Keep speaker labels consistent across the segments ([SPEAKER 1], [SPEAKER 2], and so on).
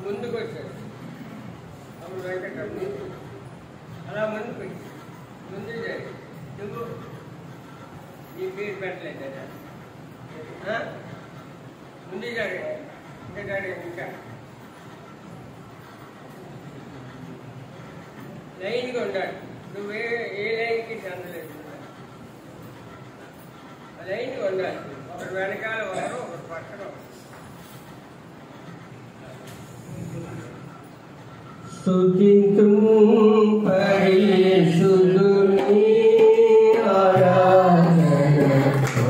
[SPEAKER 1] ముందుకు వచ్చాడు అప్పుడు వెంకటరమణ అలా ముందుకు ముందు నువ్వు నీ పేరు పెట్టలేదు ముందు ఇంకా లైన్గా ఉండాలి. నువ్వు ఏ లైన్కి చెందలేదు, ఆ లైన్గా ఉండాలి. ఒకటి వెనకాల ఒకరు ఒకటి పక్కన. స్తుతింతుం పరిశుద్ధుని ఆరాధనతో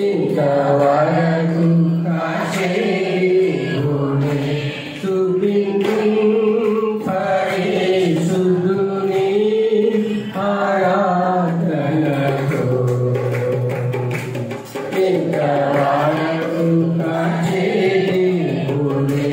[SPEAKER 1] ఇంతవరకు కాచేయుని స్తుతింతుం పరిశుద్ధుని ఆరాధనతో ఇంతవరకు కాచేయుని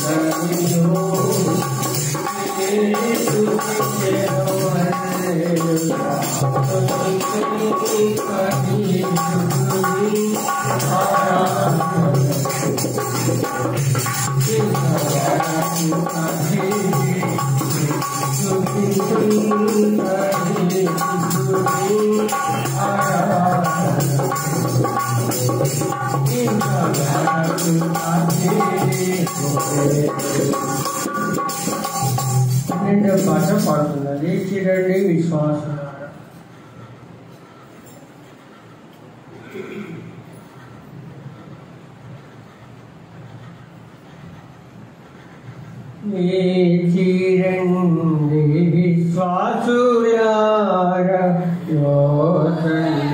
[SPEAKER 2] Thank you.
[SPEAKER 1] పాట పాడుతున్నది చిరండి విశ్వాసం. చిరండి విశ్వాసులార యోధన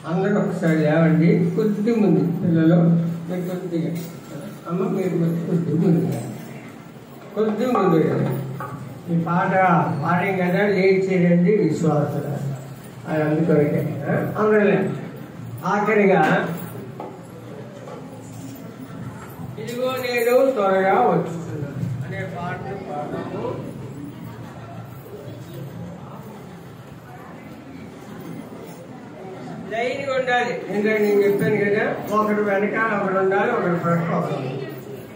[SPEAKER 1] అందరూ ఒకసారి లేవండి. కొద్ది ముందు పిల్లలు మీరు కొద్దిగా అమ్మ మీరు కొద్ది ముందు ఈ పాట పాడే కదా లేచిరండి విశ్వాసులు అది అందుకొరకే అందరూ ఆఖరిగా ఇదిగో నేను త్వరగా వచ్చుతున్నాను అనే పాటను పాడము. లైన్గా ఉండాలి. ఎందుకంటే నేను చెప్పాను కదా, ఒకటి వెనకాల ఒకటి ఉండాలి, ఒకటి ప్రక్క ఒకటి.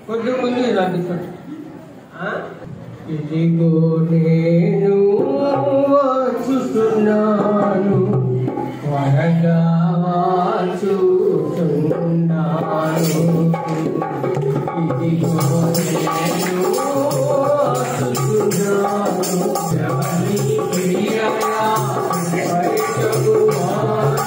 [SPEAKER 1] కొద్ది ముందు ఇది అందుకోండి. ఇదిగో నేను వచ్చుతున్నాను, త్వరగా వచ్చుతున్నాను. ఇదిగో నేను వచ్చుతున్నాను, ఎవరి ప్రియగా బయటకు వారు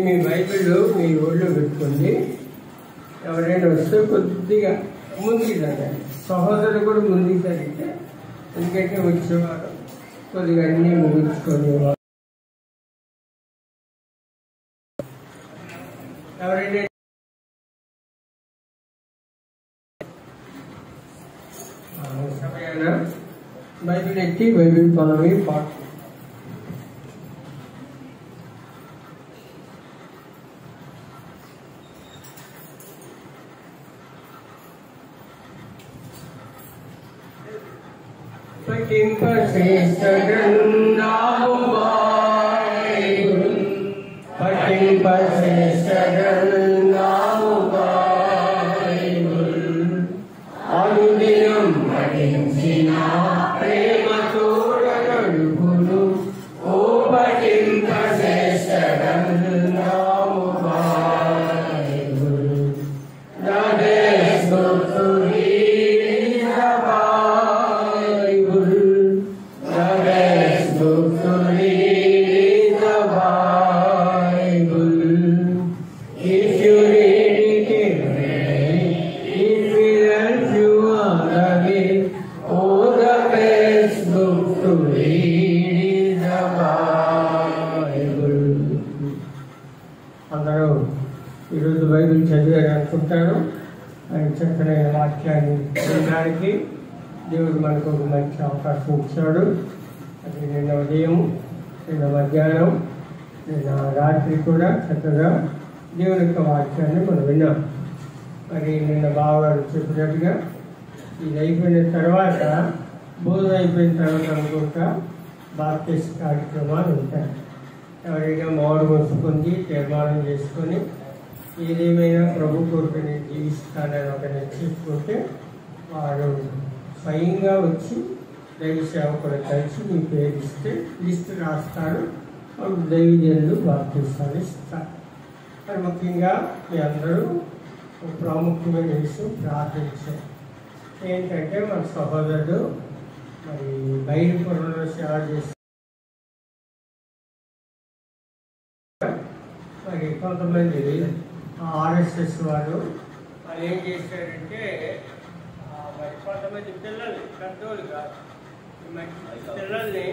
[SPEAKER 1] మీ బైబిల్ మీ ఒళ్ళు పెట్టుకోండి. ఎవరైనా వస్తే కొద్దిగా ముందుకు జరగాలి. సహోదరులు కూడా ముందుకు జరిగితే, ఎందుకంటే వచ్చేవారు కొద్దిగా అన్నీ ముగించుకునేవారు. ఎవరైనా సమయాన బైబిల్ ఎత్తి బైబిల్ పదవి పాట అనుదినం పఠించిన ప్రేమ చూడగలుగును. ఓ పఠింపశేషగన్నాము బైబిల్. నదేశ్ గుర్తుని అందరూ ఈరోజు బైబిల్ చదివారు అనుకుంటారు. ఆయన చక్కని వాక్యాన్ని వినడానికి దేవుడు మనకు ఒక మంచి అవకాశం ఇచ్చాడు. అది నిన్న ఉదయం, నిన్న మధ్యాహ్నం, నిన్న రాత్రి కూడా చక్కగా దేవుని యొక్క వాక్యాన్ని మనం విన్నాం. మరి నిన్న బావగారు చెప్పినట్టుగా ఇది అయిపోయిన తర్వాత, భోజనం అయిపోయిన తర్వాత అనుకుంటా బాప్టిస్ట్ కార్యక్రమాలు ఉంటాయి. ఎవరైనా మామిడి మనసు పొంది తీర్మానం చేసుకొని ఏదేమైనా ప్రభు కొరకు నేను జీవిస్తానని ఒక నిశ్చయించుకుంటే వారు స్వయంగా వచ్చి దైవ సేవకులు కలిసి మీ పేరు ఇస్తే లిస్టు రాస్తారు. వాళ్ళు దైవజనులు బాప్టిస్తాలు ఇస్తారు. మరి ముఖ్యంగా మీ అందరూ ప్రాముఖ్యమైన విషయం ప్రార్థించారు. ఏంటంటే మన సహోదరుడు మరి బైరిపురంలో సేవ చేస్తారు. మరి కొంతమంది ఆర్ఎస్ఎస్ వాళ్ళు ఏం చేశారంటే, మరి కొంతమంది పిల్లల్ని, పెద్దోళ్ళు కాదు, పిల్లల్ని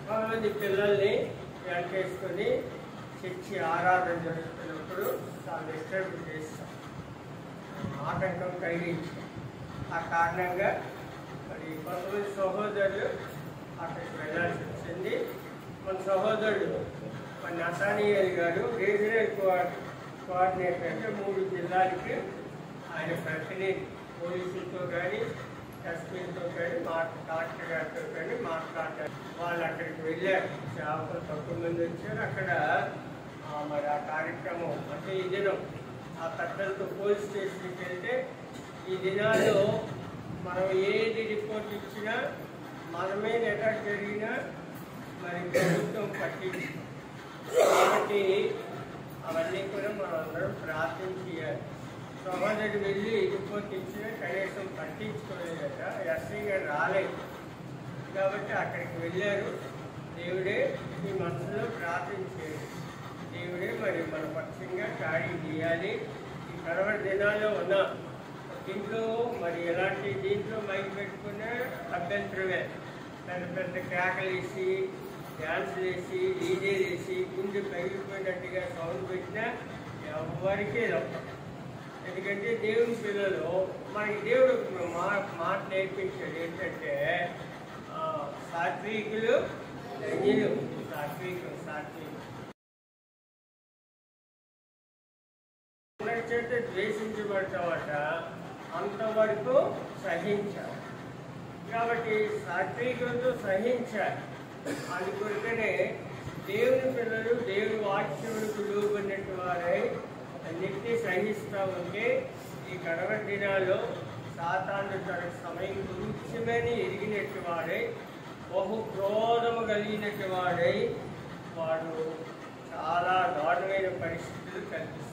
[SPEAKER 1] కొంతమంది పిల్లల్ని వెంటేసుకొని చర్చి ఆరాధన జరుగుతున్నప్పుడు చాలా డిస్టర్బ్ చేస్తాం, ఆటంకం కలిగించాం. ఆ కారణంగా మరి కొంతమంది సహోదరులు అక్కడికి వెళ్ళాల్సి వచ్చింది. మన సహోదరుడు మన నతానియేల్ గారు రీజనల్ కోఆర్డినేటర్, అంటే 3 జిల్లాలకి ఆయన ప్రతినిధి. పోలీసులతో కానీ, ఎస్పీలతో కానీ, కలెక్టర్ గారితో కానీ మాట్లాడారు. వాళ్ళు అక్కడికి వెళ్ళారు. సేవకులు తక్కువ మంది వచ్చారు. అక్కడ మరి ఆ కార్యక్రమం అంటే ఈ దినం ఆ పెద్దలతో పోలీస్ స్టేషన్కి వెళ్తే, ఈ దినాల్లో మనం ఏది రిపోర్ట్ ఇచ్చినా, మన మీద అటాక్ జరిగినా మరి ప్రభుత్వం పట్టించి, కాబట్టి అవన్నీ కూడా మనం అందరం ప్రార్థన చేయాలి. సహోదరుడు వెళ్ళి రిపోర్ట్ ఇచ్చినా కనీసం పట్టించుకోలేదట. ఎస్ఐ గారు రాలేదు కాబట్టి అక్కడికి వెళ్ళారు. దేవుడే మీ మనసులో ప్రార్థన చేయాలి. దేవుడే మరి మన పక్షంగా కార్యం చేయాలి. ఈ కడవరి దినాల్లో ఉన్న దీంట్లో మరి ఎలాంటి దీంట్లో మైక్ పెట్టుకున్నా అభ్యంతరమే. పెద్ద పెద్ద కేకలు వేసి, డ్యాన్సులు వేసి, డీజేలు వేసి, గుండె పగిలిపోయినట్టుగా సౌండ్ పెట్టినా ఎవరికీ తప్ప. ఎందుకంటే దేవుని పిల్లలు మనకి దేవుడు మాట నేర్పించాడు. ఏంటంటే సాత్వికులు ధన్యులు, సాత్వికులు చేత ద్వేషించబడతామట, అంతవరకు సహించాలి. కాబట్టి సాత్వికులతో సహించాలి. అందుకొరకనే దేవుని పిల్లలు దేవుని వాక్యములకు లోబడినట్టు వారై అన్నింటినీ సహిస్తూ ఉంటే, ఈ కడవరి దినాల్లో సాతాను తన సమయం కొంచెమని ఎరిగినట్టు వాడై, బహు క్రోధము కలిగినట్టు వాడై, వాడు చాలా దారుణమైన పరిస్థితులు కల్పిస్తాం.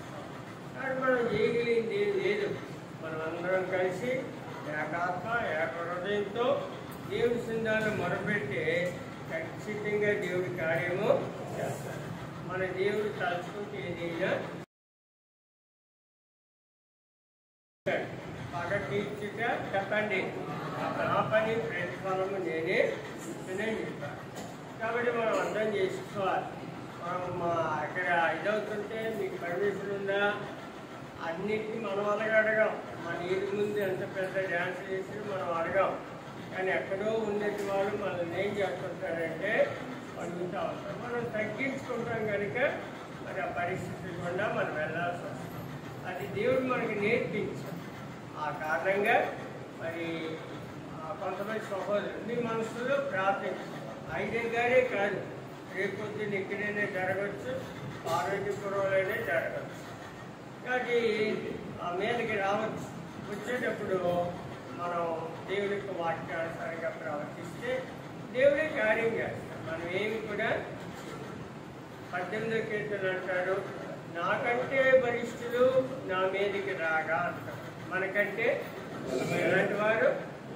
[SPEAKER 1] కానీ మనం చేయగలిగింది ఏం లేదు. మనం అందరం కలిసి ఏకాత్మ ఏక హృదయంతో దేవుని సింధాన్ని మొరపెట్టి ఖచ్చితంగా దేవుడి కార్యము చేస్తాడు. మన దేవుడు తలుచుకుంటే ఏదైనా పగ తీర్చుట చెప్పండి, నా పని ప్రతిఫలము నేనే చెప్పాను. కాబట్టి మనం అర్థం చేసుకోవాలి. మనం అక్కడ ఇదవుతుంటే మీకు పర్మిషన్ ఉందా అన్నిటికీ మనం అడగం. మన ఇంటి ముందు ఎంత పెద్ద డ్యాన్స్ చేసి మనం అడగాం. కానీ ఎక్కడో ఉన్నట్టు వాళ్ళు మనల్ని ఏం చేస్తుంటారంటే అడుగుతూ ఉంటారు. మనం తగ్గించుకుంటాం కనుక మరి ఆ పరిస్థితి కూడా మనం వెళ్ళాల్సి వస్తుంది. అది దేవుడు మనకి నేర్పించాం. ఆ కారణంగా మరి కొంతమంది సహోదరులు మీ మనసులో ప్రార్థించారు. ఐదేగానే కాదు, రేపొద్దున ఎక్కడైనా జరగవచ్చు, ఆరోగ్యపురంలోనే జరగవచ్చు. కాబట్టి ఆ మీదకి రావచ్చు. వచ్చేటప్పుడు మనం దేవుడి యొక్క వాక్యానుసారంగా ప్రవర్తిస్తే దేవుడే కార్యం చేస్తాం. మనం ఏమి కూడా 18వ కీర్తన అంటారు, నాకంటే బలిష్ఠులు నా మీదకి రాగా అంటారు. మనకంటే ఎలాంటి వారు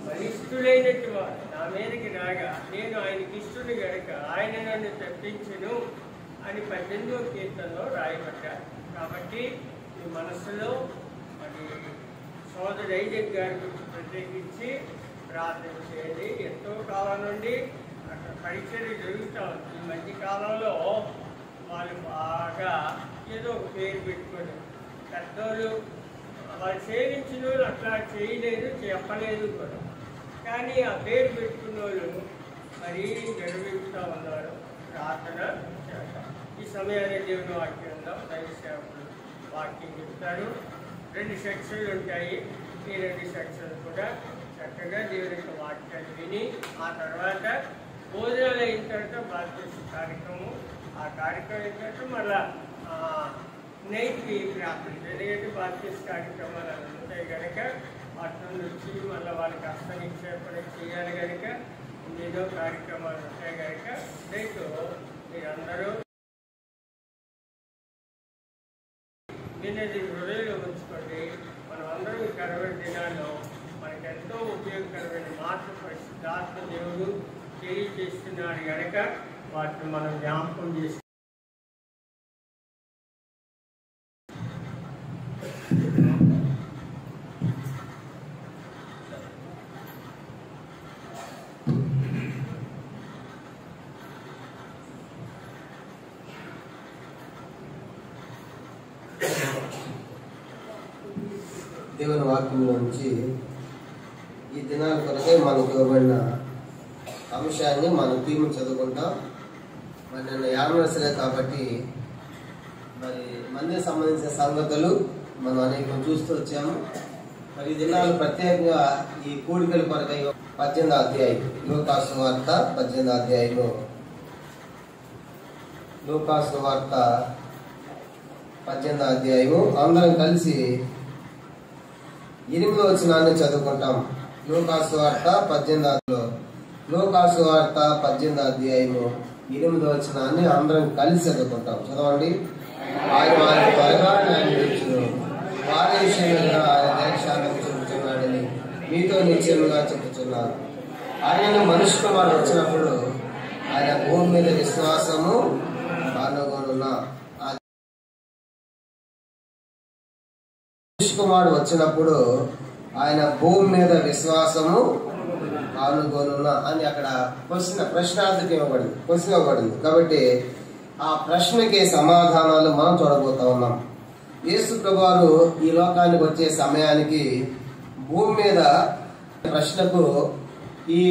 [SPEAKER 1] బలిష్ఠులైనట్టు వారు నా మీదకి రాగా నేను ఆయనకి ఇష్టడు కనుక ఆయన నన్ను తప్పించును అని 18వ కీర్తనలో రాయబడ్డారు. కాబట్టి మీ మనస్సులో మరి సోదరుడు ఐజక్ గారి గురించి ప్రత్యేకించి ప్రార్థన చేయండి. ఎంతో కాలం నుండి అక్కడ పరిచర్య జరుగుతూ ఉంది. ఈ మధ్య కాలంలో వాళ్ళు బాగా ఏదో ఒక పేరు పెట్టుకొని పెద్దోళ్ళు వాళ్ళు సేవించిన వాళ్ళు అట్లా చేయలేదు, చెప్పలేదు కూడా. కానీ ఆ పేరు పెట్టుకున్న వాళ్ళు మరీ గర్విస్తూ ఉన్నారు. ప్రార్థన చేస్తారు. ఈ సమయాన్ని దేవుని వాక్యంలో దైవ సేవకులు వాక్యం చెప్తారు. 2 సెక్షన్లు ఉంటాయి. ఈ 2 సెక్షన్లు కూడా చక్కగా దేవుని యొక్క వాక్యాన్ని విని ఆ తర్వాత భోజనాలు అయిన తర్వాత బాప్తిస్మ కార్యక్రమం. ఆ కార్యక్రమం అయిన తర్వాత మళ్ళా నైట్కి ప్రార్థన. ఎందుకంటే బాప్తిస్మ కార్యక్రమాలు అలా ఉంటాయి కనుక వాటి నుండి వచ్చి మళ్ళీ వాళ్ళకి హస్త నిక్షేపణ చేయాలి కనుక ఎన్నో కార్యక్రమాలు ఉంటాయి కనుక నైట్ మీరందరూ వినేది హృదయంలో ఉంచుకోండి. మనం అందరం ఈ కరవై దినాల్లో మనకు ఎంతో ఉపయోగకరమైన మాటలు పరిశుద్ధాత్మ దేవుడు తెలియజేస్తున్నాడు కనుక వాటిని మనం జ్ఞాపకం చేసి
[SPEAKER 2] దేవుని వాక్యంలో నుంచి ఈ దినాల కొరకే మనకు ఇవ్వబడిన అంశాన్ని మనం టీము చదువుకుంటాం. మరి నిన్న యానివర్సరీ కాబట్టి మరి మందికి సంబంధించిన సంగతులు మనం అనేకం చూస్తూ వచ్చాము. మరి ఈ దినాలు ప్రత్యేకంగా ఈ కూడికల కొరకై 18వ అధ్యాయం లూకాసు వార్త 18వ అధ్యాయము లూకాసు వార్త 18వ అధ్యాయము అందరం కలిసి 8వ వచనాన్ని చదువుకుంటాం. లూకాసు వార్త 18వ లూకాసు వార్త 18వ అధ్యాయము 8వ వచనాన్ని అందరం కలిసి చదువుకుంటాం. చదవండి. ఆయన వారి త్వరగా ఆయన నిలుచును, వారి విషయంగా ఆయన దైక్షాంతం చెబుతున్నాడని మీతో నిశ్చయముగా చెబుతున్నాను. ఆయనను మనిషి కుమారుడు వచ్చినప్పుడు ఆయన భూమి మీద విశ్వాసము కనుగొనున్న కుమారుడు వచ్చినప్పుడు ఆయన భూమి మీద విశ్వాసము కనుగొనున్న అని అక్కడ ప్రశ్నార్థకం ఇవ్వబడింది. కాబట్టి ఆ ప్రశ్నకి సమాధానాలు మనం చూడబోతా ఉన్నాం. యేసు ప్రభువారు ఈ లోకానికి వచ్చే సమయానికి భూమి మీద ప్రశ్నకు ఈ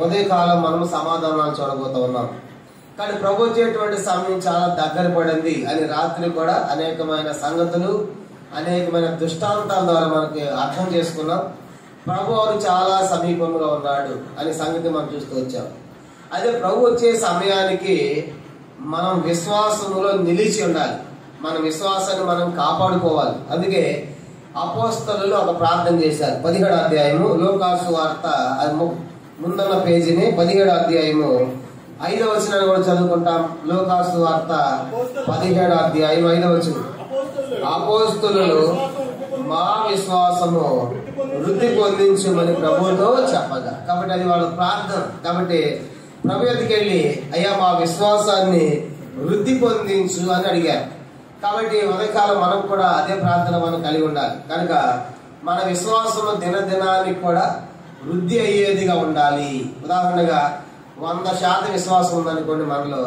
[SPEAKER 2] ఉదయకాలం మనం సమాధానాలు చూడబోతా ఉన్నాం. కానీ ప్రభు వచ్చేటువంటి సమయం చాలా దగ్గర పడింది అని రాత్రి కూడా అనేకమైన సంగతులు అనేకమైన దృష్టాంతాల ద్వారా మనకి అర్థం చేసుకున్నాం. ప్రభు వారు చాలా సమీపంలో ఉన్నాడు అనే సంగతి మనం చూస్తూ వచ్చాం. అదే ప్రభు వచ్చే సమయానికి మనం విశ్వాసములో నిలిచి ఉండాలి. మన విశ్వాసాన్ని మనం కాపాడుకోవాలి. అందుకే అపోస్తలులు ఒక ప్రార్థన చేశారు. 17వ అధ్యాయము లూకాసు వార్త అది ముందున్న పేజీని 17వ అధ్యాయము 5వ వచనాన్ని కూడా చదువుకుంటాం. లూకాసు వార్త 17వ అధ్యాయం 5వ వచనం. అపోస్తలులు మా విశ్వాసము వృద్ధి పొందించమని ప్రభువుతో చెప్పగా. కాబట్టి అది వాళ్ళ ప్రార్థన. కాబట్టి ప్రభు ఎదుటికి వెళ్ళి అయ్యా మా విశ్వాసాన్ని వృద్ధి పొందించు అని అడిగారు. కాబట్టి ఉదయకాలం మనం కూడా అదే ప్రార్థన మనం కలిగి ఉండాలి. కనుక మన విశ్వాసం దినదినానికి కూడా వృద్ధి అయ్యేదిగా ఉండాలి. ఉదాహరణగా 100% విశ్వాసం ఉందనుకోండి మనలో,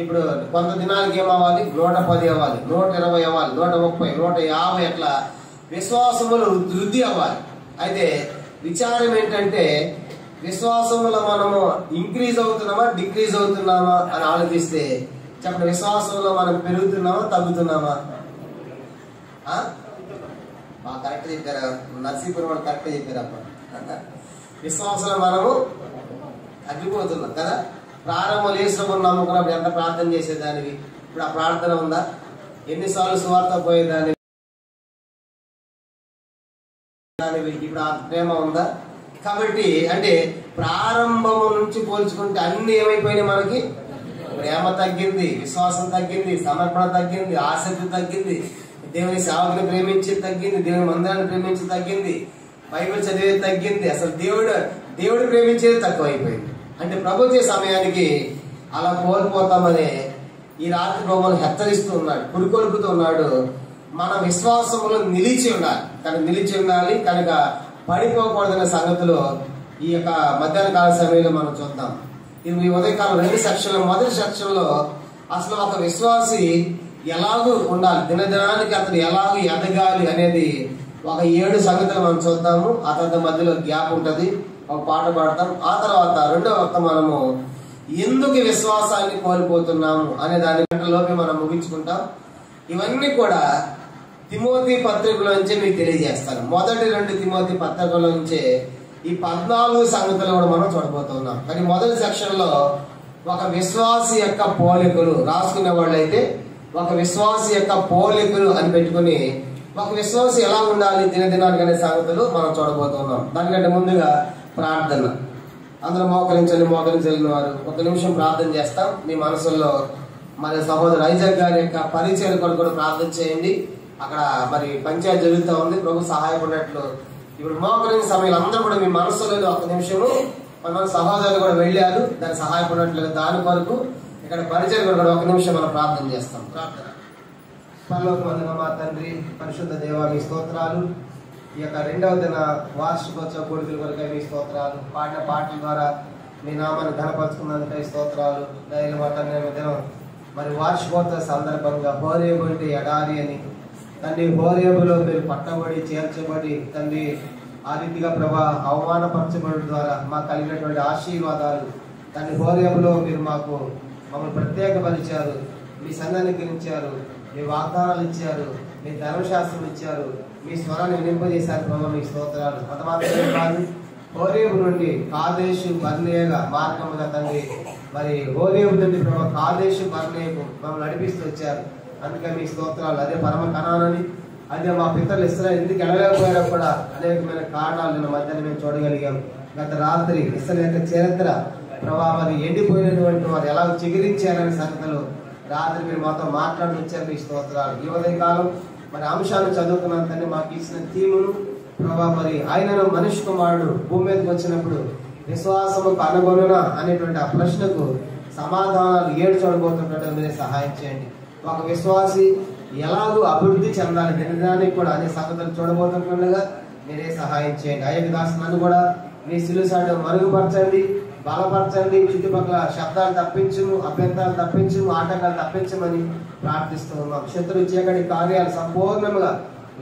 [SPEAKER 2] ఇప్పుడు కొంత దినానికి ఏమవ్వాలి? 110 అవ్వాలి, 120 అవ్వాలి, 130, 150 అట్లా విశ్వాసములు వృద్ధి అవ్వాలి. అయితే విచారం ఏంటంటే విశ్వాసంలో మనము ఇంక్రీజ్ అవుతున్నామా డిక్రీజ్ అవుతున్నామా అని ఆలోచిస్తే చెప్పండి, విశ్వాసంలో మనం పెరుగుతున్నామా తగ్గుతున్నామా? కరెక్ట్ చెప్పారా? నర్సీపురం వాళ్ళు కరెక్ట్ చెప్పారప్ప. విశ్వాసంలో మనము తగ్గిపోతున్నాం కదా. ప్రారంభం లేచినప్పుడు నమ్ముకున్నప్పుడు ఎంత ప్రార్థన చేసేదానికి, ఇప్పుడు ఆ ప్రార్థన ఉందా? ఎన్నిసార్లు సువార్త పోయేదానికి ఇప్పుడు ఆ ప్రేమ ఉందా? కాబట్టి అంటే ప్రారంభం నుంచి పోల్చుకుంటే అన్ని ఏమైపోయినాయి మనకి? ప్రేమ తగ్గింది, విశ్వాసం తగ్గింది, సమర్పణ తగ్గింది, ఆసక్తి తగ్గింది, దేవుని సేవకుని ప్రేమించి తగ్గింది, దేవుని మందిరాన్ని ప్రేమించి తగ్గింది, బైబిల్ చదివేది తగ్గింది, అసలు దేవుడు ప్రేమించేది తక్కువ అయిపోయింది. అంటే ప్రభుత్వ సమయానికి అలా కోల్పోతామని ఈ రాత్రి ప్రభువును హెచ్చరిస్తూ ఉన్నాడు, పురుకొల్పుతూ ఉన్నాడు. మన విశ్వాసంలో నిలిచి ఉండాలి. కనుక నిలిచి ఉండాలి, కనుక పడిపోకూడదనే సంగతులు ఈ యొక్క మధ్యాహ్న కాల సమయంలో మనం చూద్దాం. ఈ ఉదయకాలం 2 సెక్షన్లు, మొదటి సెక్షన్ లో అసలు ఒక విశ్వాసి ఎలాగూ ఉండాలి, దినదినానికి అతను ఎలాగూ ఎదగాలి అనేది ఒక 7 సంగతులు మనం చూద్దాము. ఆ తర్వాత మధ్యలో గ్యాప్ ఉంటది, ఒక పాట పాడతాం. ఆ తర్వాత రెండో వర్తమానము ఎందుకు విశ్వాసాన్ని కోల్పోతున్నాము అనే దాని గంటలోకి మనం ముగించుకుంటాం. ఇవన్నీ కూడా తిమోతి పత్రికలోంచి మీకు తెలియజేస్తాను. మొదటి 2 తిమోతి పత్రికలోంచే ఈ 14 సంగతులు కూడా మనం చూడబోతున్నాం. కానీ మొదటి సెక్షన్ లో ఒక విశ్వాసి యొక్క పోలికలు రాసుకునే వాళ్ళు అయితే ఒక విశ్వాసి యొక్క పోలికలు అని పెట్టుకుని ఒక విశ్వాసి ఎలా ఉండాలి దినదినానికి అనే సంగతులు మనం చూడబోతున్నాం. దానికంటే ముందుగా ప్రార్థన. అందరూ మోకరించలేని వారు 1 నిమిషం ప్రార్థన చేస్తాం. మీ మనసుల్లో మరి సహోదరు ఐజాక్ గారి యొక్క పరిచయం కూడా ప్రార్థన చేయండి. అక్కడ మరి పంచాయతీ జరుగుతూ ఉంది, ప్రభు సహాయపడినట్లు. ఇప్పుడు మోకరించిన సమయంలో అందరూ కూడా మీ మనసులో 1 నిమిషము మన సహోదరులు కూడా వెళ్ళారు, దాన్ని సహాయపడినట్లు దాని కొరకు ఇక్కడ పరిచయం కూడా 1 నిమిషం మనం ప్రార్థన చేస్తాం. ప్రార్థన. పరలోకమందున మా తండ్రి, పరిశుద్ధ దేవా మీ స్తోత్రాలు. ఈ యొక్క 2వ దిన వార్షికోత్సవ కోరికల కొరకై మీ స్తోత్రాలు. పాడిన పాటల ద్వారా మీ నామాన్ని ఘనపరుచుకున్నందుకై స్తోత్రాలు. దయలు మాట దినం మరి వార్షికోత్సవ సందర్భంగా హోరేబు అంటే ఎడారి అని తండ్రి, హోరేబులో మీరు పట్టబడి చేర్చబడి తండ్రి ఆ రీతిగా ప్రభా అవమానపరచబడడం ద్వారా మాకు కలిగినటువంటి ఆశీర్వాదాలు తండ్రి, హోరేబులో మీరు మమ్మల్ని ప్రత్యేకపరిచారు, మీ సన్నిధిని గురించారు, మీ వాగ్దానాలు ఇచ్చారు, మీ ధర్మశాస్త్రం ఇచ్చారు, మీ స్వరాన్ని వినింపజేశారు ప్రభావ, మీ స్తోత్రాలు. అంత మాత్రమే కాదు, హోరేబు నుండి కాదేశు బర్నేగా మార్గముగా తండ్రి మరి హోరేబు నుండి ప్రభావ కాదేశు బర్నేకు మమ్మల్ని నడిపిస్తూ వచ్చారు. అందుకే మీ స్తోత్రాలు. అదే పరమ కనానని, అదే మా పితరులు ఇశ్రాయేలు ఎందుకు వెళ్ళలేకపోయారో కూడా అనేకమైన కారణాలు నిన్న మధ్యాహ్నం మేము చూడగలిగాం. గత రాత్రి ఇశ్రాయేలు యొక్క చరిత్ర ప్రభావ మరి ఎండిపోయినటువంటి వారు ఎలా చిగురించారనే సంగతులు రాత్రి మీరు మాతో మాట్లాడి వచ్చారు. మీ స్తోత్రాలు. ఈ ఉదయకాలం మరి అంశాన్ని చదువుకున్నంతనే మాకు ఇచ్చిన థీమును ప్రభావ మరి ఆయనను మనిషి కుమారుడు భూమి మీదకి వచ్చినప్పుడు విశ్వాసము కనుగొనునా అనేటువంటి ఆ ప్రశ్నకు సమాధానాలు 7 చూడబోతున్నట్టు మీరే సహాయం చేయండి. ఒక విశ్వాసి ఎలాగూ అభివృద్ధి చెందాలి దినదినానికి కూడా అనే సంగతులు చూడబోతుండగా మీరే సహాయం చేయండి. అయ్యకు దాసులను కూడా మీ సిలుసాటు మరుగుపరచండి, బలపరచండి, చుట్టుపక్కల శబ్దాలు తప్పించుము, అభ్యంతరాలు తప్పించుము, ఆటంకాలు తప్పించమని ప్రార్థిస్తూ ఉన్నాం. శత్రు చీకటి కార్యాలు సంపూర్ణంగా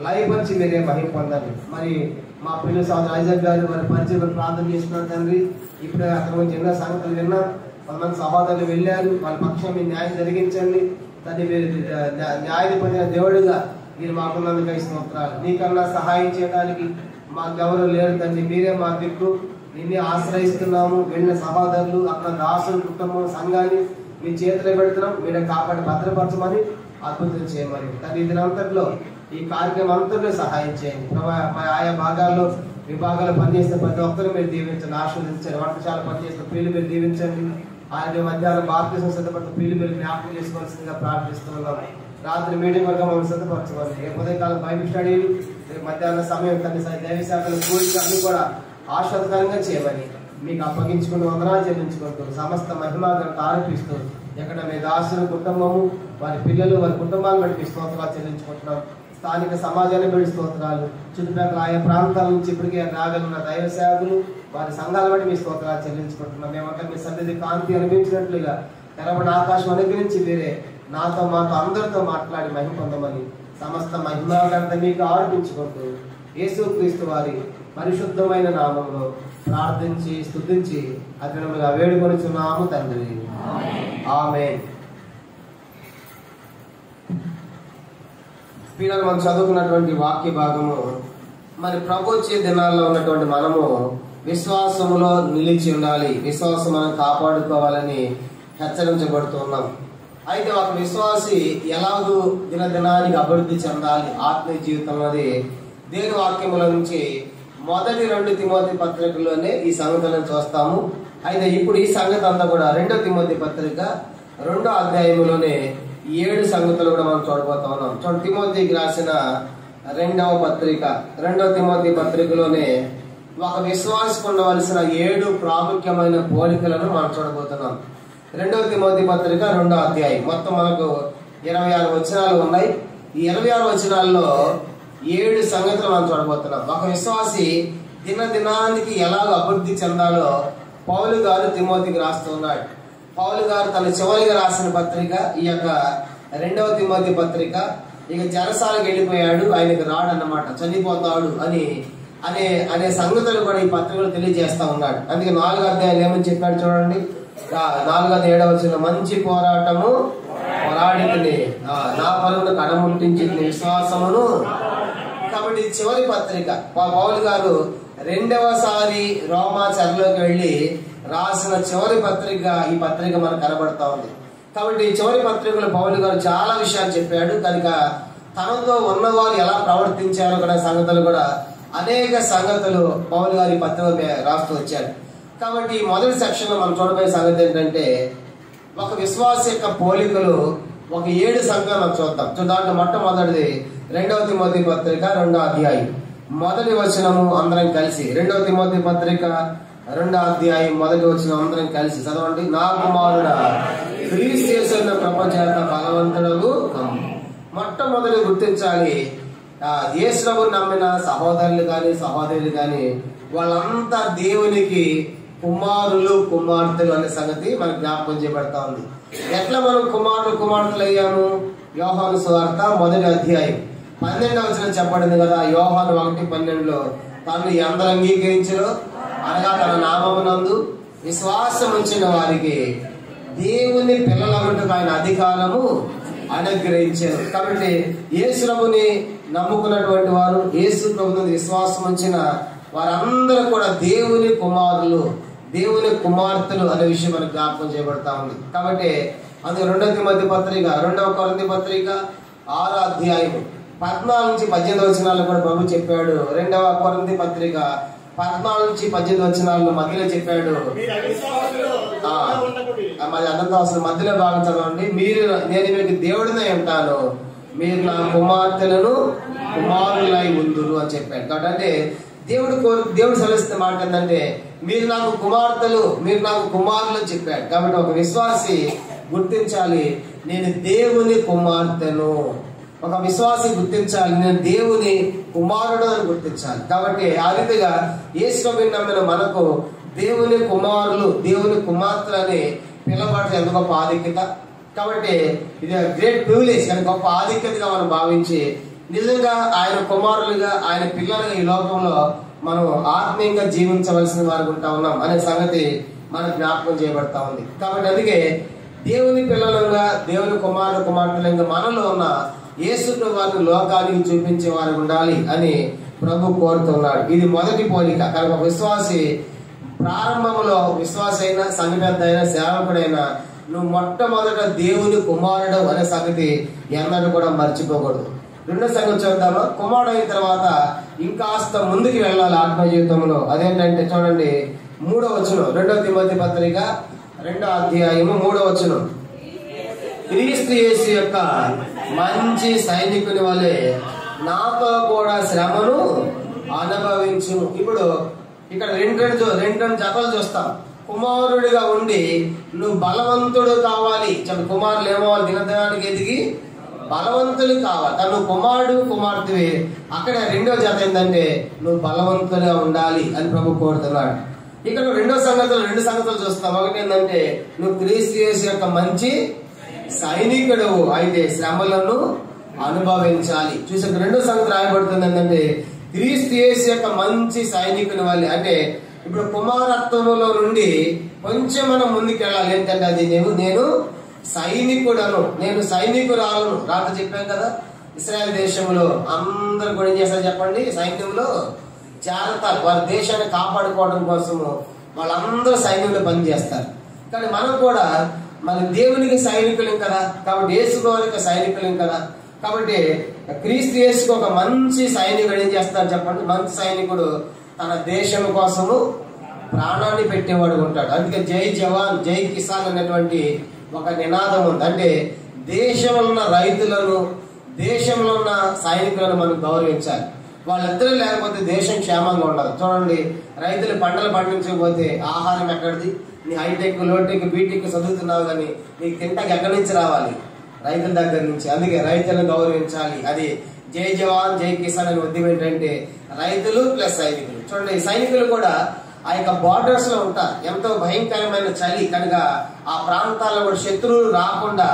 [SPEAKER 2] లయపరిచి మీరే మహిమ పొందండి. మరి మా పిల్లలు సోదరు ఐజాక్ గారు వారి పరిచయం ప్రార్థన చేస్తున్నారు తండ్రి. ఇప్పుడే అక్కడ నుంచి ఎన్నో సంగతులు విన్నాం. కొంతమంది సహోదరులు వెళ్ళారు, వాళ్ళ పక్షం మీ న్యాయం జరిగించండి తండ్రి. మీరు న్యాయాధిపతి దేవుడుగా మీరు మాకున్నందుకు స్తోత్రాలు. నీకన్నా సహాయం చేయడానికి మాకెవరు లేరు తండ్రి, మీరే మా దిక్కు. నిన్నే ఆశ్రయిస్తున్నాము. వెళ్ళిన సహోదరులు అక్కడ దాసులు కుటుంబం సంఘాన్ని మీ చేతిలో పెడుతున్నాం. మీరే కాపాడి భద్రపరచమని అద్భుతం చేయమని తండ్రి. దీనంతట్లో ఈ కార్యక్రమం అంతట్లో సహాయం చేయండి ప్రభావ. ఆయా భాగాల్లో విభాగాలు పనిచేసిన ప్రతి ఒక్కరు మీరు దీవించండి, ఆశీర్వదించండి. వంటశాల పనిచేసిన ప్రియులు మీరు దీవించండి. ఆయన మధ్యాహ్నం బాప్తిసం సిద్ధపడిన ప్రియులు మీరు జ్ఞాపకం చేసుకోవాల్సిందిగా ప్రార్థిస్తున్నాం. రాత్రి మీటింగ్ వరకు మమ్మల్ని సిద్ధపరచుకోండి. రేపు ఉదయకాలం బైబిల్ స్టడీలు, రేపు మధ్యాహ్నం సమయం తండ్రి దైవ శాఖలు కూడిక అన్ని కూడా ఆశ్వాదకరంగా చేయమని మీకు అప్పగించుకుని వందనాలు చెల్లించుకుంటూ సమస్త మహిమా ఘనత ఆరోపిస్తూ ఎక్కడ మీ దాసుల కుటుంబము వారి పిల్లలు వారి కుటుంబాలను బట్టి స్తోత్రాలు చెల్లించుకుంటున్నాం. స్థానిక సమాజాన్ని బట్టి స్తోత్రాలు, చుట్టుపక్కల ఆయా ప్రాంతాల నుంచి ఇప్పటికే రాగలున్న దైవ సేవకులు వారి సంఘాల బట్టి మీ స్తోత్రాలు చెల్లించుకుంటున్నాం. మేమంతా మీ సన్నిధి కాంతి అనిపించినట్లుగా తెరవని ఆకాశం అనుగ్రహించి మీరే నాతో మాతో అందరితో మాట్లాడి మహిమ పొందమని సమస్త మహిమా ఘనత మీకు ఆరోపించుకుంటూ యేసుక్రీస్తు వారి పరిశుద్ధమైన నామంలో ప్రార్థించి స్తుతించి అతనుగా వేడుకొనుచున్నాము తండ్రి. ఆమేన్. పిల్లలు మనం చదువుకున్నటువంటి వాక్య భాగము మరి ప్రభు వచ్చే దినాల్లో ఉన్నటువంటి మనము విశ్వాసములో నిలిచి ఉండాలి, విశ్వాసం మనం కాపాడుకోవాలని హెచ్చరించబడుతున్నాం. అయితే ఒక విశ్వాసి ఎలాగూ దినదినానికి అభివృద్ధి చెందాలి ఆత్మీయ జీవితం అనేది దేవుని వాక్యముల నుంచి మొదటి 2 తిమోతి పత్రికలోనే ఈ సంగతులను చూస్తాము. అయితే ఇప్పుడు ఈ సంగతి అంతా కూడా 2 తిమోతి పత్రిక 2వ అధ్యాయంలోనే 7 సంగతులు కూడా మనం చూడబోతా ఉన్నాం. చూడండి, తిమోతికి రాసిన 2వ పత్రిక 2వ తిమోతి పత్రికలోనే ఒక విశ్వాసకు ఉండవలసిన 7 ప్రాముఖ్యమైన పోలికలను మనం చూడబోతున్నాం. 2వ తిమోతి పత్రిక 2వ అధ్యాయం మొత్తం మనకు 26 వచనాలు ఉన్నాయి. ఈ 26 వచనాల్లో 7 సంగతులు మనం చూడబోతున్నాం. ఒక విశ్వాసి దినదినానికి ఎలాగో అభివృద్ధి చెందాలో పౌలు గారు తిమోతికి రాస్తూ ఉన్నాడు. పౌలు గారు తన చివరిగా రాసిన పత్రిక ఈ యొక్క 2వ తిమోతి పత్రిక. ఇక చెరసాలకు వెళ్ళిపోయాడు, ఆయనకు రాడన్నమాట, చనిపోతాడు అనే సంగతులు కూడా ఈ పత్రికలు తెలియజేస్తా ఉన్నాడు. అందుకే 4వ అధ్యాయులు ఏమని చెప్పాడు చూడండి. 4వ 7వ వచనం, మంచి పోరాటము పోరాడితిని, నా పరుగును కడముట్టించింది విశ్వాసమును. కాబట్టి చివరి పత్రిక పౌలు గారు 2వసారి రోమా చెరలోకి వెళ్ళి రాసిన చివరి పత్రిక ఈ పత్రిక మనకు కనబడతా ఉంది. కాబట్టి ఈ చివరి పత్రికలో పౌలు గారు చాలా విషయాలు చెప్పాడు. కనుక తనతో ఉన్నవారు ఎలా ప్రవర్తించారో కూడా సంగతులు కూడా అనేక సంగతులు పౌలు గారి పత్రిక రాస్తూ వచ్చాడు. కాబట్టి ఈ మొదటి సెక్షన్ లో మనం చూడబోయే సంగతి ఏంటంటే ఒక విశ్వాస యొక్క పోలికలు ఒక 7 సంగతులు మనం చూద్దాం. దాంట్లో మొట్టమొదటిది 2వ తిమోతి పత్రిక 2వ అధ్యాయం మొదటి వచనము అందరం కలిసి 2వ తిమోతి పత్రిక 2వ అధ్యాయం మొదటి వచనం అందరం కలిసి చదవండి. నా కుమారుడా క్రీస్తు యేసున్న ప్రపంచేత బలవంతుడగు కమ్ము. మొట్టమొదటి గుర్తించాలి, యేసుని నమ్మిన సహోదరులు కానీ సహోదరులు కానీ వాళ్ళంతా దేవునికి కుమారులు కుమార్తెలు అనే సంగతి మనకు జ్ఞాపకం చేయబడతా ఉంది. ఎట్లా మనం కుమారులు కుమార్తెలు అయ్యాము? యోహాను సువార్త 1వ అధ్యాయం 12వ వచనం చెప్పబడింది కదా. యోహాను 1:12 తండ్రి ఎందరు అంగీకరించరు అనగా తన నామమునందు విశ్వాసం ఉంచిన వారికి దేవుని పిల్లలగుటకు ఆయన అధికారము అనుగ్రహించారు. కాబట్టి యేసు ప్రభుని నమ్ముకున్నటువంటి వారు, యేసు ప్రభుని విశ్వాసం ఉంచిన వారందరూ కూడా దేవుని కుమారులు దేవుని కుమార్తెలు అనే విషయం మనకు జ్ఞాపకం చేయబడతా ఉంది. కాబట్టి అందుకే 2వ తిమోతి పత్రిక 2వ కొరింథీ పత్రిక 6వ అధ్యాయం 14 నుంచి 18 వచనాలు కూడా ప్రభు చెప్పాడు. 2వ కొరింథీ పత్రిక 14 నుంచి 18 వచనాలను మధ్యలో చెప్పాడు. మరి అదంతా అసలు మధ్యలో భాగం చదవండి. నేను మీకు దేవుడినే ఉంటాను, మీరు నా కుమార్తెలను కుమారులై ఉందురు అని చెప్పాడు. కాబట్టి దేవుడు సెలవిస్తే మాట ఏంటంటే మీరు నాకు కుమార్తెలు, మీరు నాకు కుమారులు అని చెప్పాడు. కాబట్టి ఒక విశ్వాసి గుర్తించాలి, నేను దేవుని కుమార్తెను. ఒక విశ్వాసి గుర్తించాలి, నేను దేవుని కుమారుడు అని గుర్తించాలి. కాబట్టి ఆ రీతిగా యేసుని నమ్మిన మనకు దేవుని కుమారులు దేవుని కుమార్తెలు అని పిలవబడితే ఎంత గొప్ప ఆధిక్యత. కాబట్టి ఇది గ్రేట్ ప్రివిలేజ్ అని గొప్ప ఆధిక్యతగా మనం భావించి నిజంగా ఆయన కుమారులుగా ఆయన పిల్లలుగా ఈ లోకంలో మనం ఆత్మీయంగా జీవించవలసిన వారు ఉంటా ఉన్నాం అనే సంగతి మనకు జ్ఞాపకం చేయబడతా ఉంది. కాబట్టి అందుకే దేవుని పిల్లలుగా దేవుని కుమారుడు కుమార్తెలుగా మనలో ఉన్న యేసు ప్రభువుని లోకానికి చూపించే వారు ఉండాలి అని ప్రభు కోరుతున్నాడు. ఇది మొదటి పోలిక. కనుక విశ్వాసి ప్రారంభంలో విశ్వాసి అయినా సంఘ పెద్ద అయినా సేవకుడైనా నువ్వు మొట్టమొదట దేవుని కుమారుడు అనే సంగతి ఎన్నడూ కూడా మర్చిపోకూడదు. 2వ సంగతి చూద్దామా? కుమారుడు అయిన తర్వాత ఇంకాస్త ముందుకు వెళ్ళాలి ఆత్మ జీవితంలో. అదేంటంటే చూడండి 3వ వచనం 2వ తిమోతి పత్రిక 2వ అధ్యాయము 3వ వచనం, క్రీస్తు యేసు యొక్క మంచి సైనికుని వలె నాతో కూడా శ్రమను అనుభవించు. ఇప్పుడు ఇక్కడ రెండు జతలు చూస్తాం. కుమారుడిగా ఉండి నువ్వు బలవంతుడు కావాలి. కుమారులు ఏమవ్వాలి? దినదినానికి ఎదిగి బలవంతులు కావాలి. నువ్వు కుమారుడు కుమార్తెవి. అక్కడ రెండో జత ఏంటంటే నువ్వు బలవంతులుగా ఉండాలి అని ప్రభు కోరుతున్నాడు. ఇక్కడ రెండు సంగతులు చూస్తాం. ఒకటి ఏంటంటే నువ్వు క్రీస్తు యేసు యొక్క మంచి సైనికుడు అయితే శ్రమలను అనుభవించాలి. చూసే రెండో సంగతి రాయబడుతుంది ఏంటంటే క్రీస్తు యేసు యొక్క మంచి సైనికుని వల్ల. అంటే ఇప్పుడు కుమారత్వములో నుండి కొంచెం మనం ముందుకు వెళ్ళాలి. ఏంటంటే అది నేను సైనికుడను, నేను సైనికురాలను. రాత చెప్పాం కదా, ఇశ్రాయేల్ దేశంలో అందరూ కూడా ఏం చేస్తారు చెప్పండి? సైన్యంలో చేరతారు. వారి దేశాన్ని కాపాడుకోవడం కోసము వాళ్ళందరూ సైన్యంలో పనిచేస్తారు. కానీ మనం కూడా మన దేవునికి సైనికులం కదా, కాబట్టి యేసుకి సైనికులం కదా. కాబట్టి క్రీస్తు యేసుకు ఒక మంచి సైనికుడు ఏం చేస్తారు చెప్పండి? మంచి సైనికుడు తన దేశం కోసము ప్రాణాన్ని పెట్టేవాడు ఉంటాడు. అందుకే జై జవాన్ జై కిసాన్ అనేటువంటి ఒక నినాదం ఉంది. అంటే దేశంలో ఉన్న రైతులను, దేశంలో ఉన్న సైనికులను మనం గౌరవించాలి. వాళ్ళిద్దరూ లేకపోతే దేశం క్షేమంగా ఉండదు. చూడండి, రైతులు పంటలు పండించకపోతే ఆహారం ఎక్కడిది? నీ హైటెక్ లోటెక్ బీటెక్ చదువుతున్నావు కానీ నీకు తింటాకి ఎక్కడి నుంచి రావాలి? రైతుల దగ్గర నుంచి. అందుకే రైతులను గౌరవించాలి. అది జై జవాన్ జై కిసాన్ అనే ఉద్యమం ఏంటంటే రైతులు ప్లస్ సైనికులు. చూడండి, ఈ సైనికులు కూడా ఆ యొక్క బార్డర్స్ లో ఉంటారు. ఎంతో భయంకరమైన చలి కనుక ఆ ప్రాంతాల్లో కూడా శత్రువులు రాకుండా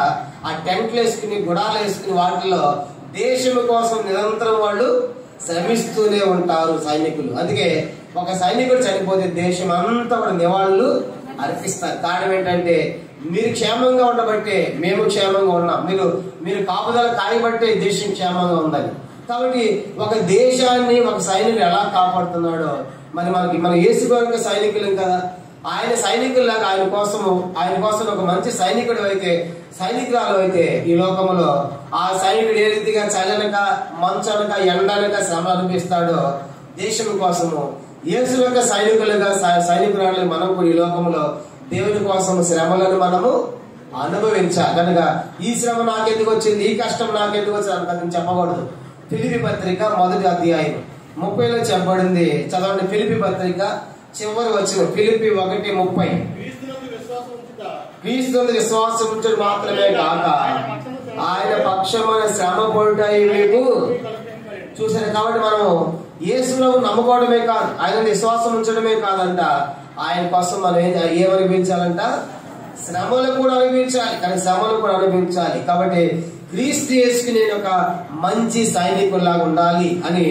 [SPEAKER 2] ఆ టెంట్లు వేసుకుని గుడాలు వేసుకుని వాటిలో దేశం కోసం నిరంతరం వాళ్ళు శ్రమిస్తూనే ఉంటారు సైనికులు. అందుకే ఒక సైనికుడు చనిపోతే దేశం అంతా కూడా నివాళులు అర్పిస్తారు. కారణం ఏంటంటే మీరు క్షేమంగా ఉండబట్టే మేము క్షేమంగా ఉన్నాం, మీరు కాపుదల కాయబట్టే దేశం క్షేమంగా ఉందని. కాబట్టి ఒక దేశాన్ని ఒక సైనికుడు ఎలా కాపాడుతున్నాడో మన యేసు గారి సైనికులం కదా. ఆయన సైనికుల్లాగా ఆయన కోసం ఒక మంచి సైనికుడు అయితే, సైనికురాలు అయితే ఈ లోకంలో ఆ సైనికుడు ఏ రీతిగా చల్లనక మంచనక ఎండనక శ్రమ అనిపిస్తాడో దేశం కోసము యేసు యొక్క సైనికురాలు మనం కూడా ఈ లోకంలో దేవుని కోసం శ్రమలను మనము అనుభవించాలి. కనుక ఈ శ్రమ నాకెందుకు వచ్చింది, ఈ కష్టం నాకెందుకు వచ్చింది అని చెప్పకూడదు. ఫిలిప్పీ పత్రిక 1వ అధ్యాయం 30లో చెప్పబడింది. చదవండి. ఫిలిప్పీ పత్రిక చివరి వచ్చిన ఫిలిప్పీ 1:30. క్రీస్తునందు విశ్వాసం ఉంచడం మాత్రమే కాక ఆయన పక్షమైన శ్రమ పడుటై మీకు చూసారు. కాబట్టి మనము యేసులో నమ్ముకోవడమే కాదు, ఆయన విశ్వాసం ఉంచడమే కాదంట, ఆయన కోసం మనం ఏమనిపించాలంట? శ్రమలు కూడా అనుభవించాలి. కానీ శ్రమలు కూడా అనుభవించాలి. కాబట్టి క్రీస్తు యేసుకి నేను ఒక మంచి సైనికుల్లాగా ఉండాలి అని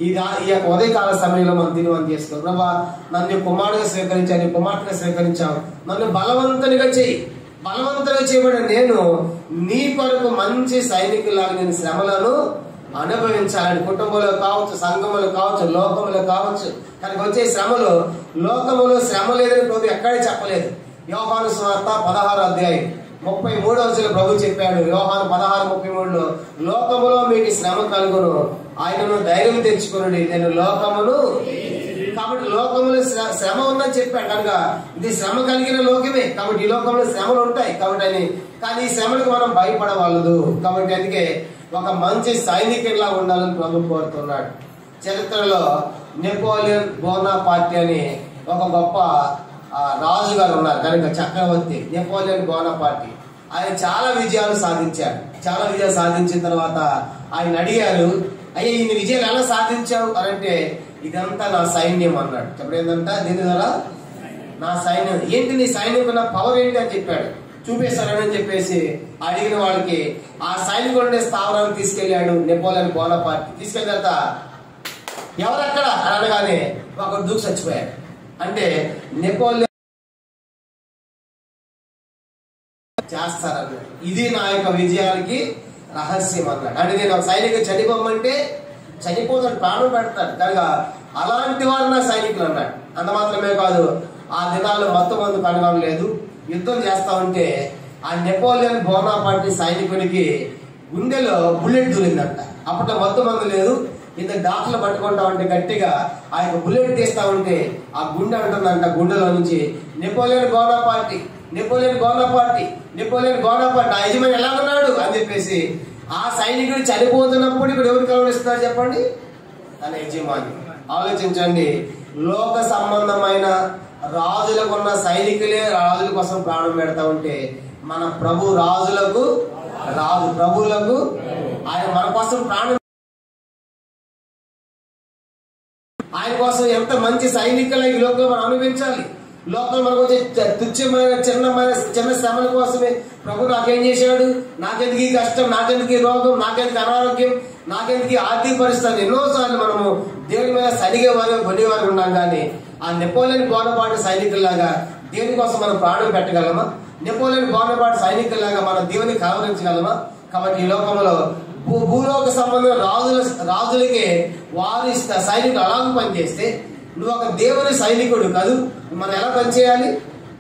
[SPEAKER 2] ఈ యొక్క ఉదయకాల సమయంలో మనం చేసుకోవాలి. ప్రభా, నన్ను కుమారుడిగా స్వీకరించాను, కుమార్తెగా స్వీకరించావు, నన్ను బలవంతునిగా చేయబడిన నేను నీ కొరకు మంచి సైనికులాగా నేను శ్రమలను అనుభవించాలని కుటుంబంలో కావచ్చు, సంఘములో కావచ్చు, లోకములో కావచ్చు. కనుక వచ్చే శ్రమలు, లోకములో శ్రమ లేదని ప్రభు ఎక్కడే చెప్పలేదు. యోహాను సువార్త 16వ అధ్యాయం 33వ ప్రభు చెప్పాడు. యోహాను 16:33లో లోకములో మీకు శ్రమ కలుగును, ఆయనను ధైర్యం తెచ్చుకుని నేను లోకమును. కాబట్టి లోకములో శ్రమ ఉందని చెప్పాడు. కనుక ఇది శ్రమ కలిగిన లోకమే. కాబట్టి ఈ లోకంలో శ్రమలు ఉంటాయి. కాబట్టి కానీ ఈ శ్రమలకు మనం భయపడవలదు. కాబట్టి అందుకే ఒక మంచి సైనికుల్లా ఉండాలని ప్రభు కోరుతున్నాడు. చరిత్రలో నెపోలియన్ బోనాపార్టీ అని ఒక గొప్ప రాజు గారు ఉన్నారు. కనుక చక్రవర్తి నెపోలియన్ బోనాపార్టీ. ఆయన చాలా విజయాలు సాధించాడు. చాలా విజయాలు సాధించిన తర్వాత ఆయన అడిగారు, అయ్యా ఇన్ని విజయాలు ఎలా సాధించావు అని అంటే, ఇదంతా నా సైన్యం అన్నాడు. చెప్పడం ఏంటంటే దీని ద్వారా నా సైన్యం. ఏంటి నీ సైన్యం ఉన్న పవర్ ఏంటి అని చెప్పాడు. చూపేశారని చెప్పేసి అడిగిన వాళ్ళకి ఆ సైనికుడి స్థావరాన్ని తీసుకెళ్లాడు నెపోలియన్ బోనాపార్టీ. తీసుకెళ్ళిన తర్వాత ఎవరక్కడ అని అనగానే ఒకడు దూకి చచ్చిపోయాడు. అంటే నెపోలియన్ చేస్తారన్నాడు. ఇది నా యొక్క విజయానికి రహస్యం అన్నాడు. అంటే నేను ఒక సైనికుడు చనిపోమంటే చనిపోతాడు, ప్రాణం పెడతాడు. కనుక అలాంటి వారు నా సైనికులు అన్నాడు. అంత మాత్రమే కాదు, ఆ దినాల్లో మొత్తం మంది కనుగొనడం లేదు. యుద్ధం చేస్తా ఉంటే ఆ నెపోలియన్ బోనాపార్టీ సైనికుడికి గుండెలో బుల్లెట్ దూరిందంట. అప్పట్లో మొత్తం మంది లేదు. ఇంత డాక్టర్లు పట్టుకుంటా ఉంటే గట్టిగా ఆ యొక్క బుల్లెట్ తీస్తా ఉంటే ఆ గుండె అంటుందంట, గుండెలో నుంచి నెపోలియన్ బోనాపార్టీ ఆ యజమాని ఎలా ఉన్నాడు అని చెప్పేసి ఆ సైనికుడు చనిపోతున్నప్పుడు ఇప్పుడు ఎవరు కలువరిస్తున్నారు చెప్పండి? తన యజమాని. ఆలోచించండి, లోక సంబంధమైన రాజులకున్న సైనికులే రాజుల కోసం ప్రాణం పెడతా ఉంటే మన ప్రభు రాజులకు రాజు, ప్రభువులకు ఆయన మన కోసం ప్రాణం, ఆయన కోసం ఎంత మంచి సైనికులు ఈ లోకంలో మనం అనుభవించాలి. లోకం మనకు వచ్చే తుచ్చమైన చిన్న శ్రమల కోసమే ప్రభు నాకేం చేశాడు, నాకెందుకు ఈ కష్టం, నాకెందుకు ఈ రోగం, నాకెందుకు అనారోగ్యం, నాకెందుకు ఈ ఆర్థిక పరిస్థితులు ఎన్నోసార్లు మనము దేవుని మీద సరిగేవారు కొనేవారు ఉన్నాం. కానీ ఆ నెపోలియన్ బోనపాటు సైనికుల్లాగా దేనికోసం మనం ప్రాణం పెట్టగలమా? నెపోలియన్ బోనపాటు సైనికుల్లాగా మనం దేవుని కలవరించగలమా? కాబట్టి ఈ లోకంలో భూలోక సంబంధం రాజులకే వారి సైనికులు అలాగ పనిచేస్తే నువ్వు ఒక దేవుని సైనికుడు కాదు, మనం ఎలా పనిచేయాలి?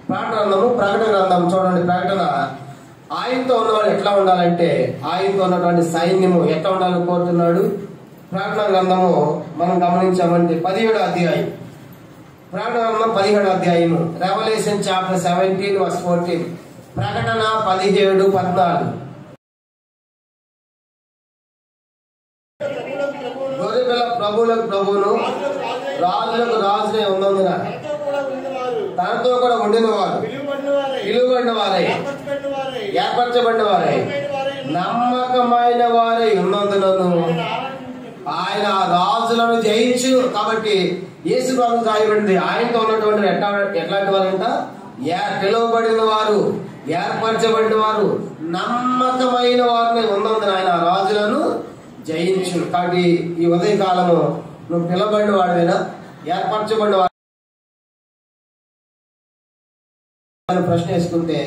[SPEAKER 2] ప్రకటన గ్రంథం చూడండి. ప్రకటన ఆయనతో ఉన్నవాడు ఎట్లా ఉండాలంటే ఆయనతో ఉన్నటువంటి సైన్యము ఎట్లా ఉండాలని కోరుతున్నాడు. ప్రకటన గ్రంథము మనం గమనించామంటే 17వ అధ్యాయం, ప్రకటన గ్రంథం 17వ అధ్యాయము, రెవల్యూషన్ చాప్టర్ 17:14, ప్రకటన 17:14. గొర్రెపిల్ల ప్రభువులకు ప్రభువును రాజులకు రాజునే ఉన్నందున తనతో కూడా ఉండిన వారు, పిలువబడిన వారై, ఏర్పరచబడిన వారై, నమ్మకమైన వారై ఉన్నందునను ఆయన రాజులను జయించు. కాబట్టి యేసు ప్రభు రాయబడింది ఆయనతో ఉన్నటువంటి ఎట్లాంటి వారంట? పిలువబడిన వారు, ఏర్పరచబడిన వారు, నమ్మకమైన వారిని ఉన్నందున ఆయన రాజులను జయించు. కాబట్టి ఈ ఉదయకాలము నువ్వు పిలువబడిన వాడివేనా, ఏర్పరచబడిన వాడు? ప్రశ్న వేసుకుంటే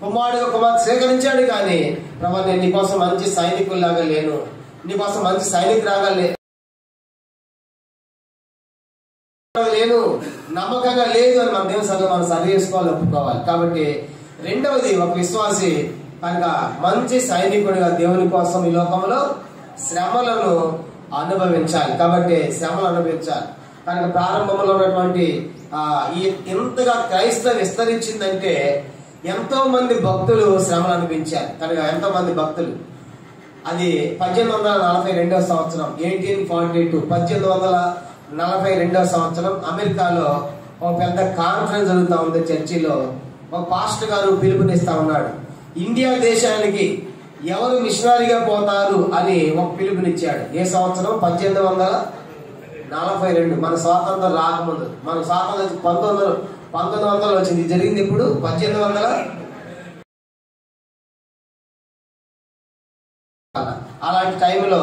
[SPEAKER 2] కుమారుడు స్వీకరించాడు, కానీ ప్రభు నేను నీకోసం మంచి సైనికుల్లాగా లేను, నీకోసం మంచి సైనికులాగా లేను, నమ్మకంగా లేదు అని మన దేవుని సభలో మనం సరి చేసుకోవాలి, ఒప్పుకోవాలి. కాబట్టి రెండవది, ఒక విశ్వాసి కనుక మంచి సైనికుడిగా దేవుని కోసం ఈ లోకంలో శ్రమలను అనుభవించాలి. కాబట్టి శ్రమలు అనుభవించాలి. కనుక ప్రారంభంలో ఉన్నటువంటి ఎంతగా క్రైస్తవం విస్తరించిందంటే ఎంతో మంది భక్తులు శ్రమలు అనుభవించారు. కనుక ఎంతో మంది భక్తులు, అది 1842వ సంవత్సరం, 1842, 1842వ సంవత్సరం అమెరికాలో ఒక పెద్ద కాన్ఫరెన్స్ జరుగుతూ ఉంది. చర్చిలో ఒక పాస్టర్ గారు పిలుపునిస్తా ఉన్నాడు, ఇండియా దేశానికి ఎవరు మిషనరీగా పోతారు అని ఒక పిలుపునిచ్చాడు. ఏ సంవత్సరం? 1842. మన స్వాతంత్రం రాకముందు, మన స్వాతంత్రం 1900 వచ్చింది. జరిగింది ఇప్పుడు 1800. అలాంటి టైంలో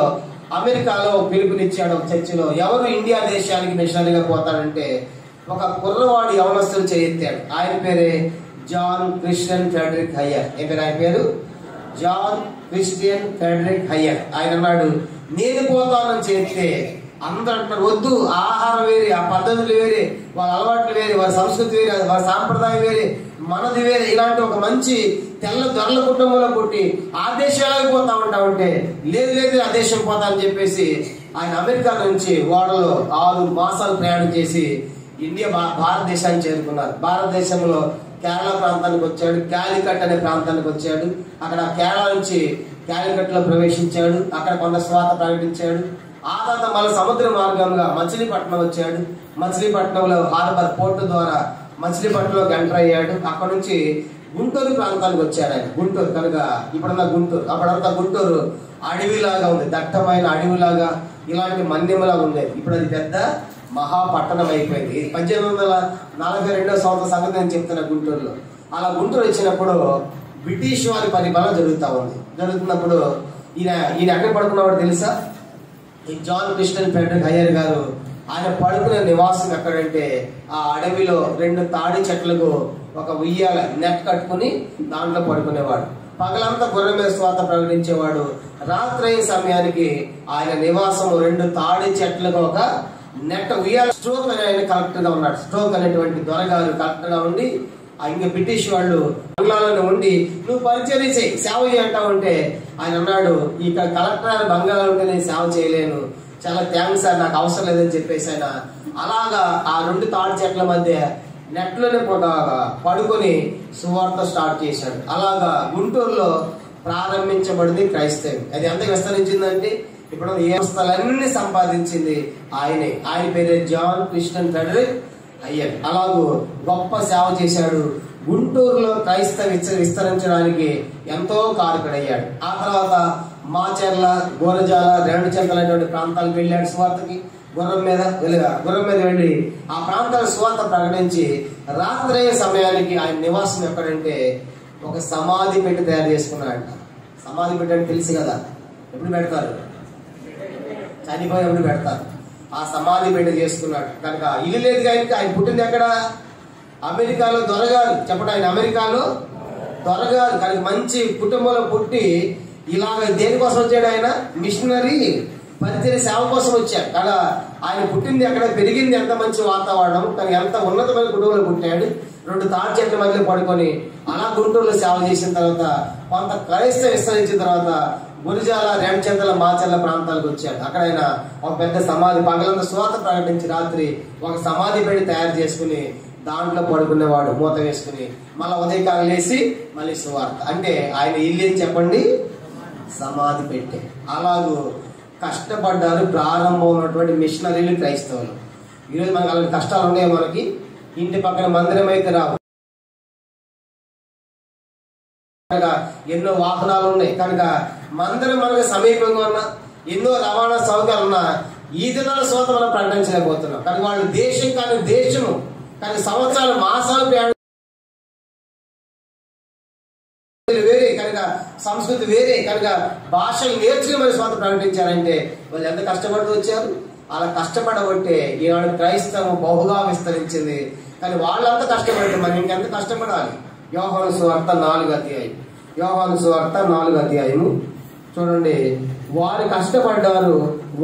[SPEAKER 2] అమెరికాలో పిలుపునిచ్చాడు ఒక చర్చిలో, ఎవరు ఇండియా దేశానికి మిషనరీగా పోతాడంటే ఒక కుర్రవాడు యవనస్తులు చేయెత్తాడు. ఆయన పేరే జాన్ క్రిస్టియన్ ఫ్రెడరిక్ హయ్యర్. ఏ పేరు ఆయన పేరు? John Christian Frederick Heyer. ఆయన అన్నాడు, నేను పోతానని చేస్తే అందరూ అంటారు వద్దు, ఆహారం వేరే, ఆ పద్ధతులు వేరే, వాళ్ళ అలవాట్లు వేరే, వాళ్ళ సంస్కృతి వేరే, వాళ్ళ సాంప్రదాయం వేరే, మనది వేరే. ఇలాంటి ఒక మంచి తెల్ల దొరల కుటుంబంలో పుట్టి ఆ దేశాలకు పోతా ఉంటామంటే లేదు లేదు ఆ దేశం పోతా అని చెప్పేసి ఆయన అమెరికా నుంచి ఓడలో 6 మాసాలు ప్రయాణం చేసి ఇండియా భారతదేశాన్ని చేరుకున్నారు. భారతదేశంలో కేరళ ప్రాంతానికి వచ్చాడు, క్యాలికట్ అనే ప్రాంతానికి వచ్చాడు. అక్కడ కేరళ నుంచి క్యాలికట్ లో ప్రవేశించాడు, అక్కడ కొంత స్వాత ప్రకటించాడు. ఆ తర్వాత మళ్ళీ సముద్ర మార్గంగా మచిలీపట్నం వచ్చాడు. మచిలీపట్నంలో హార్బర్ పోర్టు ద్వారా మచిలీపట్నంలోకి ఎంటర్ అయ్యాడు. అక్కడ నుంచి గుంటూరు ప్రాంతానికి వచ్చాడు ఆయన. గుంటూరు కనుక ఇప్పుడున్న గుంటూరు, అప్పుడంతా గుంటూరు అడవిలాగా ఉంది, దట్టమైన అడవిలాగా, ఇలాంటి మన్యంలాగా ఉండేది. ఇప్పుడు అది పెద్ద మహాపట్టణం అయిపోయింది. 1842వ సంవత్సరం సంగతి నేను చెప్తున్నా గుంటూరులో. అలా గుంటూరు వచ్చినప్పుడు బ్రిటిష్ వారి పరిపాలన జరుగుతున్నప్పుడు ఈయన ఎక్కడ పడుకున్నవాడు తెలుసా? ఈ జాన్ క్రిస్టియన్ ఫ్రెడరిక్ హయ్యర్ గారు ఆయన పడుకునే నివాసం ఎక్కడంటే ఆ అడవిలో 2 తాడి చెట్లకు ఒక ఉయ్యాల నెట్ కట్టుకుని దాంట్లో పడుకునేవాడు. పగలంతా గొర్రె మీద స్వాత ప్రకటించేవాడు. రాత్రి సమయానికి ఆయన నివాసం 2 తాడి చెట్లకు ఒక నెట్ ఉయ్యాల. స్ట్రోక్ అనే ఆయన కలెక్టర్ గా ఉన్నాడు. స్ట్రోక్ అనేటువంటి దొరగారు కలెక్టర్ గా ఉండి ఇంకా బ్రిటిష్ వాళ్ళు బంగ్లాలో ఉండి నువ్వు పరిచయం చేయి, సేవ చేయంటా ఉంటే ఆయన అన్నాడు, ఇక్కడ కలెక్టర్ బంగ్లాలో ఉంటే నేను సేవ చేయలేను, చాలా థ్యాంక్స్ సార్, నాకు అవసరం లేదని చెప్పేసి ఆయన అలాగా ఆ 2 తాడి చెట్ల మధ్య నెట్లోనే పడుకొని సువార్త స్టార్ట్ చేశాడు. అలాగా గుంటూరులో ప్రారంభించబడింది క్రైస్తవం. అది ఎంత విస్తరించిందంటే ఇప్పుడు ఏ పుస్తకాలన్నీ సంపాదించింది ఆయనే. ఆయన పేరే జాన్ క్రిస్టియన్ ఫ్రెడరిక్ అయ్యర్. అలాగూ గొప్ప సేవ చేశాడు. గుంటూరులో క్రైస్తవ విస్తరించడానికి ఎంతో కారకుడయ్యాడు. ఆ తర్వాత మాచర్ల, గోరజాల, రేణుచెంతలైనటువంటి ప్రాంతాలకు వెళ్ళాడు సువార్తకి. గుర్రం మీద వెళ్ళి ఆ ప్రాంతాల సువార్త ప్రకటించి రాత్రి సమయానికి ఆయన నివాసం ఎక్కడంటే ఒక సమాధి పెట్టి తయారు చేసుకున్నాడంట. సమాధి పెట్టి అంటే తెలుసు కదా, ఎప్పుడు పెడతారు? చనిపోయినప్పుడు పెడతారు. ఆ సమాధి పెట్టి చేసుకున్నాడు. కనుక ఇల్లు లేదు కానీ ఆయన పుట్టింది ఎక్కడ? అమెరికాలో దొరగారు. చెప్పండి, ఆయన అమెరికాలో దొరగారు. కనుక మంచి కుటుంబంలో పుట్టి ఇలాగ దేనికోసం వచ్చాడు? ఆయన మిషనరీ పరిచయ సేవ కోసం వచ్చాడు. కదా ఆయన పుట్టింది ఎక్కడ, పెరిగింది ఎంత మంచి వాతావరణం, కానీ ఎంత ఉన్నతమైన కుటుంబంలో పుట్టాడు. 2 తాటి చెట్ల మధ్యలో పడుకొని అలా గుంటూరులో సేవ చేసిన తర్వాత కొంత క్రైస్తవ విస్తరించిన తర్వాత గురిజాల, రేణుచెంతల, మాచర్ల ప్రాంతాలకు వచ్చాడు. అక్కడ ఆయన ఒక పెద్ద సమాధి, పగలంతా సువార్త ప్రకటించి రాత్రి ఒక సమాధి పెట్టి తయారు చేసుకుని దాంట్లో పడుకునేవాడు మూత వేసుకుని. మళ్ళీ ఉదయకాలం లేసి మళ్ళీ సువార్త. అంటే ఆయన ఇల్లు ఏం చెప్పండి? సమాధి పెట్టే. అలాగూ కష్టపడ్డారు ప్రారంభం ఉన్నటువంటి మిషనరీలు క్రైస్తవులు. ఈరోజు మనకు అలాంటి కష్టాలు ఉన్నాయి. మనకి ఇంటి పక్కన మందిరం అయితే రావు, ఎన్నో వాహనాలు ఉన్నాయి. కనుక మందిరం మనకు సమీపంగా ఉన్న ఎన్నో రవాణా సౌకర్యాలు ఉన్నా ఈ దినాల సోత మనం ప్రకటించలేకపోతున్నాం. కానీ వాళ్ళు దేశం కానీ దేశము కానీ సంవత్సరాలు మాసాలు వేరే, కనుక సంస్కృతి వేరే, కనుక భాషలు నేర్చుకుని మరి స్వార్థ ప్రకటించారంటే వాళ్ళు ఎంత కష్టపడుతూ వచ్చారు. అలా కష్టపడబట్టే ఈనాడు క్రైస్తవం బహుగా విస్తరించింది. కానీ వాళ్ళంతా కష్టపడితే మనం ఇంకెంత కష్టపడాలి? యోహాను సువార్త 4వ అధ్యాయం. యోహాను సువార్త 4వ అధ్యాయము చూడండి. వారు కష్టపడ్డారు,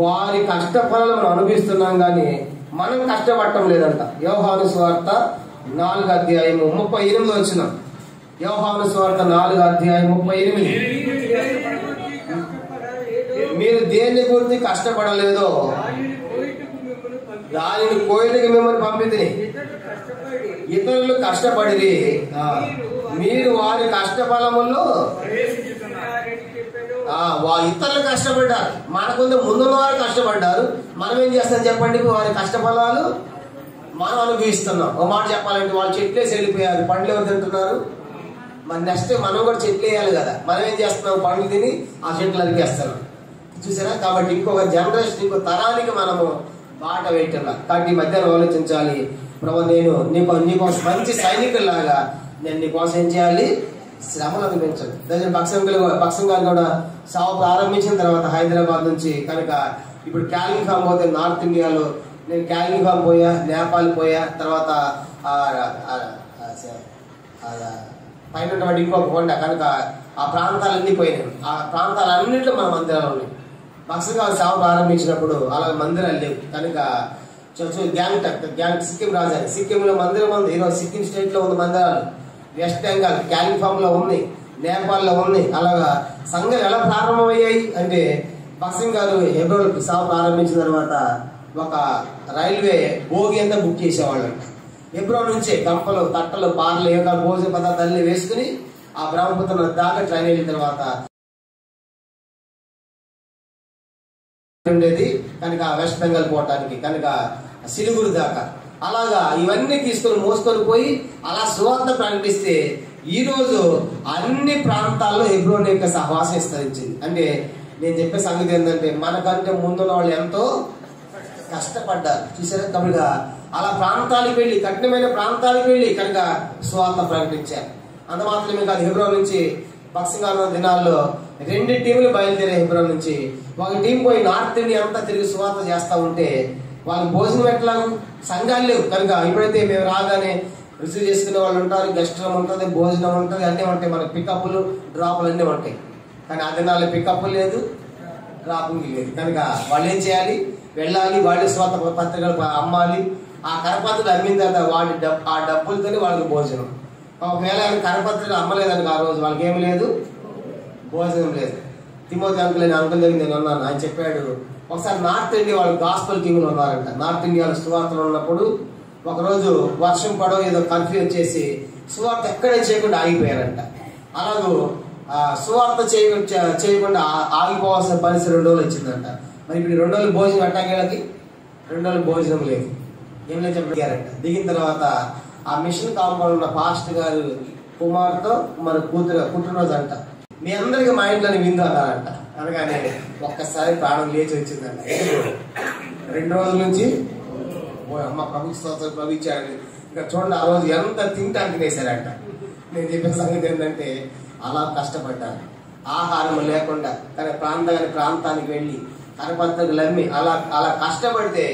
[SPEAKER 2] వారి కష్టఫలాలు మనం అనుభవిస్తున్నాం కానీ మనం కష్టపడటం లేదంట. యోహాను సువార్త 4వ అధ్యాయము 38 వచ్చిన. యోహాను సువార్త 4వ అధ్యాయం 38. మీరు దేన్ని గురించి కష్టపడలేదో దానిని కోయిటకి మిమ్మల్ని పంపితిని. ఇతరులు కష్టపడి మీరు వారి కష్టఫలములో ఇతరులు కష్టపడ్డారు. మనకుంది ముందున్న వారు కష్టపడ్డారు. మనం ఏం చేస్తాం చెప్పండి? వారి కష్టఫలాలు మనం అనుభవిస్తున్నాం. ఒక మాట చెప్పాలంటే వాళ్ళు చెట్లేసి వెళ్ళిపోయారు, పండ్లు ఎవరు తింటున్నారు? మరి నెక్స్ట్ మనం కూడా చెట్లు వేయాలి కదా. మనం ఏం చేస్తున్నాం? పండ్లు తిని ఆ చెట్లు అరికేస్తున్నాం. చూసారా? కాబట్టి ఇంకొక జనరేషన్, ఇంకో తరానికి మనము బాట వేయటంలా. కాబట్టి ఈ మధ్యాహ్నం ఆలోచించాలి. ప్రభు, నేను నీకు మంచి సైనికుల్లాగా నేను నీకోసం ఏం చేయాలి? శ్రమలు అనుభవించాలి. పక్షం గారు కూడా సాగు ప్రారంభించిన తర్వాత హైదరాబాద్ నుంచి కనుక ఇప్పుడు క్యాలిఫామ్ పోతే నార్త్ ఇండియాలో నేను క్యాలిఫామ్ పోయా, నేపాల్ పోయా, తర్వాత పైన ఇంకొక కొండ. కనుక ఆ ప్రాంతాలన్నీ పోయినాయి. ఆ ప్రాంతాలన్నింటిలో మన మందిరాలు ఉన్నాయి. పక్షం గారు సేవ ప్రారంభించినప్పుడు అలా మందిరాలు లేవు. కనుక గ్యాంగ్ సిక్కిం రాజధాని, సిక్కింలో మందిరం ఉంది. ఈరోజు సిక్కిం స్టేట్ లో ఉంది మందిరాలు. వెస్ట్ బెంగాల్, క్యాలిఫామ్ లో ఉంది, నేపాల్ లో ఉంది. అలాగా సంఘాలు ఎలా ప్రారంభమయ్యాయి అంటే పక్షం గారు హెబ్రోన్ సేవ ప్రారంభించిన తర్వాత ఒక రైల్వే బోగి అంతా బుక్ చేసేవాళ్ళంట. హెబ్రోన్ నుంచే గంపలు, తట్టలు, పార్లు, ఏ భోజన పదార్థాలన్నీ వేసుకుని ఆ బ్రహ్మపుత్ర దాకా ట్రైన్ వెళ్ళిన తర్వాత ఉండేది. కనుక వెస్ట్ బెంగాల్ పోవటానికి కనుక సిలిగురు దాకా అలాగా ఇవన్నీ తీసుకొని మోసుకొని పోయి అలా సువార్త ప్రకటిస్తే ఈ రోజు అన్ని ప్రాంతాల్లో హెబ్రోన్ యొక్క సహవాసం విస్తరించింది. అంటే నేను చెప్పే సంగతి ఏంటంటే మనకంటే ముందున్న వాళ్ళు ఎంతో కష్టపడ్డారు. చూసారా? కనుక అలా ప్రాంతాలకు వెళ్ళి, కఠినమైన ప్రాంతాలకు వెళ్ళి కనుక సువార్త ప్రకటించారు. అంత మాత్రమే కాదు, హెబ్రోన్ నుంచి పక్షంగా దినాల్లో 2 టీములు బయలుదేరే హెబ్రోన్ నుంచి. ఒక టీం పోయి నార్త్ ఇండియా అంతా తిరిగి సువార్త చేస్తా ఉంటే వాళ్ళకి భోజనం ఎట్లా? సంఘాలు లేవు. కనుక ఇప్పుడైతే మేము రాగానే రిసీవ్ చేసుకునే వాళ్ళు ఉంటారు, గెస్ట్ రూమ్ ఉంటుంది, భోజనం ఉంటుంది, అన్నీ ఉంటాయి. మనకి పికప్లు, డ్రాపులు అన్నీ ఉంటాయి. కానీ ఆ దినాల్లో పికప్ లేదు, డ్రాపింగ్ లేదు. కనుక వాళ్ళు ఏం చేయాలి? వెళ్ళాలి, వాళ్ళే స్వాత పత్రికలు అమ్మాలి. ఆ కరపత్రికలు అమ్మిన తర్వాత ఆ డబ్బులతోనే వాళ్ళకి భోజనం. ఒకవేళ కరపత్రికలు అమ్మలేదని ఆ రోజు వాళ్ళకి ఏమి లేదు, భోజనం లేదు. తిమోతి అంకుల్ అని అంకుల్ దగ్గర నేను అన్నాను. ఆయన చెప్పాడు, ఒకసారి నార్త్ ఇండియా వాళ్ళు గాస్పల్ టీములు ఉన్నారంట. నార్త్ ఇండియాలో సువార్తలు ఉన్నప్పుడు ఒకరోజు వర్షం పడో ఏదో కర్ఫ్యూ వచ్చేసి సువార్త ఎక్కడే చేయకుండా ఆగిపోయారంట. అలాగూ సువార్త చేయకుండా ఆగిపోవాల్సిన పరిస్థితి 2 రోజులు వచ్చిందంట. మరి ఇప్పుడు 2 రోజులు భోజనం ఎట్టాకేళ్ళకి 2 రోజులు భోజనం లేదు, ఏం లేదు చెప్పారంట. దిగిన తర్వాత ఆ మిషన్ కాంపౌండ్ ఉన్న పాస్ట్ గారు కుమార్తో మన కూతురు పుట్టినరోజు అంట. మీ అందరికి మా ఇంట్లోని విందు అన్నారంట. అనగానే ఒక్కసారి ప్రాణం లేచి వచ్చిందంట. 2 రోజుల నుంచి అమ్మ ప్రభుత్వ ప్రవహించాడు. ఇంకా చూడండి ఆ రోజు ఎంత తింటానికి తినేశారంట. నేను చెప్పిన సంగతి ఏంటంటే అలా కష్టపడ్డాను, ఆహారం లేకుండా కానీ ప్రాంతానికి వెళ్ళి కరపత్రికలు అమ్మి అలా కష్టపడితే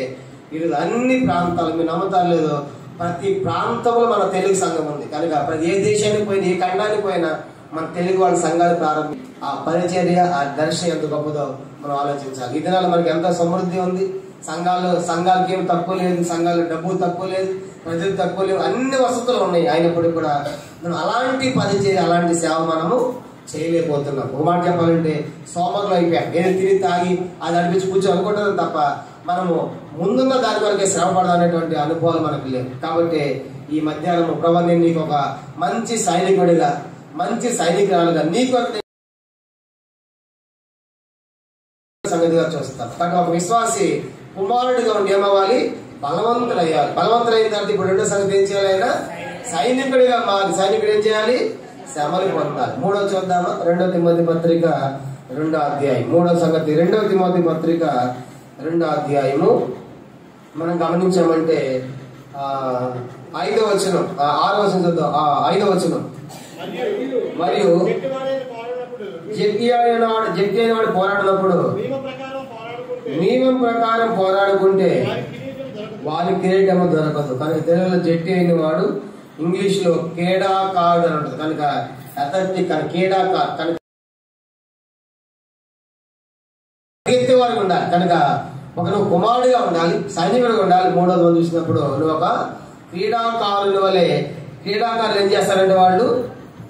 [SPEAKER 2] ఈరోజు అన్ని ప్రాంతాలు, మీరు నమ్ముతారు లేదో, ప్రతి ప్రాంతంలో మన తెలుగు సంఘం ఉంది కనుక ప్రతి ఏ దేశానికి పోయినా ఏ ఖండానికి పోయినా మన తెలుగు వాళ్ళ సంఘాలు ప్రారంభం. ఆ పరిచర్య, ఆ దర్శనం ఎంత గొప్పదో మనం ఆలోచించాలి. ఈ దినాలు మనకి ఎంత సమృద్ధి ఉంది. సంఘాలకి ఏమి తక్కువ లేదు, సంఘాలు డబ్బు తక్కువ లేదు, ప్రజలు తక్కువ లేవు, అన్ని వసతులు ఉన్నాయి. అయినప్పటికీ కూడా మనం అలాంటి పరిచర్య, అలాంటి సేవ మనము చేయలేకపోతున్నాం. ఒక మాట చెప్పాలంటే సోమరులు అయిపోయాం. ఏదో తిరిగి తాగి అది అనిపించి కూర్చొని అనుకుంటున్నాం తప్ప మనము ముందున్న దాని వరకే శ్రమ పడాలనేటువంటి అనుభవాలు మనకు లేవు. కాబట్టి ఈ మధ్యాహ్నం ప్రభు నేను నీకు ఒక మంచి సైనికుడిగా, మంచి సైనికురాలుగా నీకు సంగతిగా చూస్తాను. కానీ ఒక విశ్వాసి కుమారుడిగా ఉండి ఏమవ్వాలి? బలవంతులయ్యాలి. బలవంతులైన తర్వాత ఇప్పుడు 2వ సంగతి ఏం చేయాలి? ఆయన సైనికుడిగా మారి, సైనికుడు ఏం చేయాలి? శ్రమలు పొందాలి. 3వ చూద్దామా? 2వ తిమోతి పత్రిక 2వ అధ్యాయం. 3వ సంగతి 2వ తిమోతి పత్రిక 2వ అధ్యాయము మనం గమనించామంటే 5వ వచనం, 6వ వచనం చూద్దాం. 5వ వచనం. మరియు జట్టి అయిన వాడు పోరాడినప్పుడు నియమం ప్రకారం పోరాడుకుంటే వారి కిరీటము దొరకదు. కనుక తెలుగులో జట్టి అయిన వాడు, ఇంగ్లీష్ లో క్రీడాకారుడు అని ఉంటుంది. కనుక అథ్లెటిక్ అని క్రీడాకారు, కనుక పరిగెత్తేవాడిగా ఉండాలి. కనుక ఒక నువ్వు కుమారుడిగా ఉండాలి, సైనికుడిగా ఉండాలి. 3వ మనం చూసినప్పుడు నువ్వు ఒక క్రీడాకారుని వలె. క్రీడాకారులు ఏం చేస్తారంటే వాళ్ళు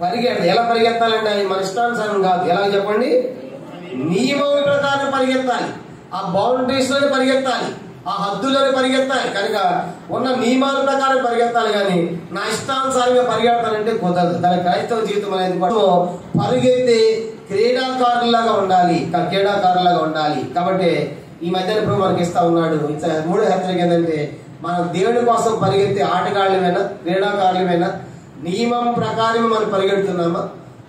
[SPEAKER 2] పరిగెత్తాలి. ఎలా పరిగెత్తాలంటే అది మన ఇష్టానుసారం కాదు. ఎలా చెప్పండి? నియమం ప్రకారం పరిగెత్తాలి, ఆ బౌండరీస్ లోనే పరిగెత్తాలి, ఆ హద్దులోనే పరిగెత్తాలి. కనుక ఉన్న నియమాల ప్రకారం పరిగెత్తాలి, కానీ నా ఇష్టానుసారంగా పరిగెత్తాలంటే కుదరదు. దాని క్రైస్తవ జీవితం అనేది పరిగెత్తి క్రీడాకారులాగా ఉండాలి. కాబట్టి ఈ మధ్యన ఇప్పుడు మనకి ఇస్తా ఉన్నాడు 3వ హెచ్చరిక ఏంటంటే మనం దేవుని కోసం పరిగెత్తే ఆటగాళ్ళమైనా క్రీడాకారులమైనా నియమం ప్రకారం మనం పరిగెడుతున్నామా?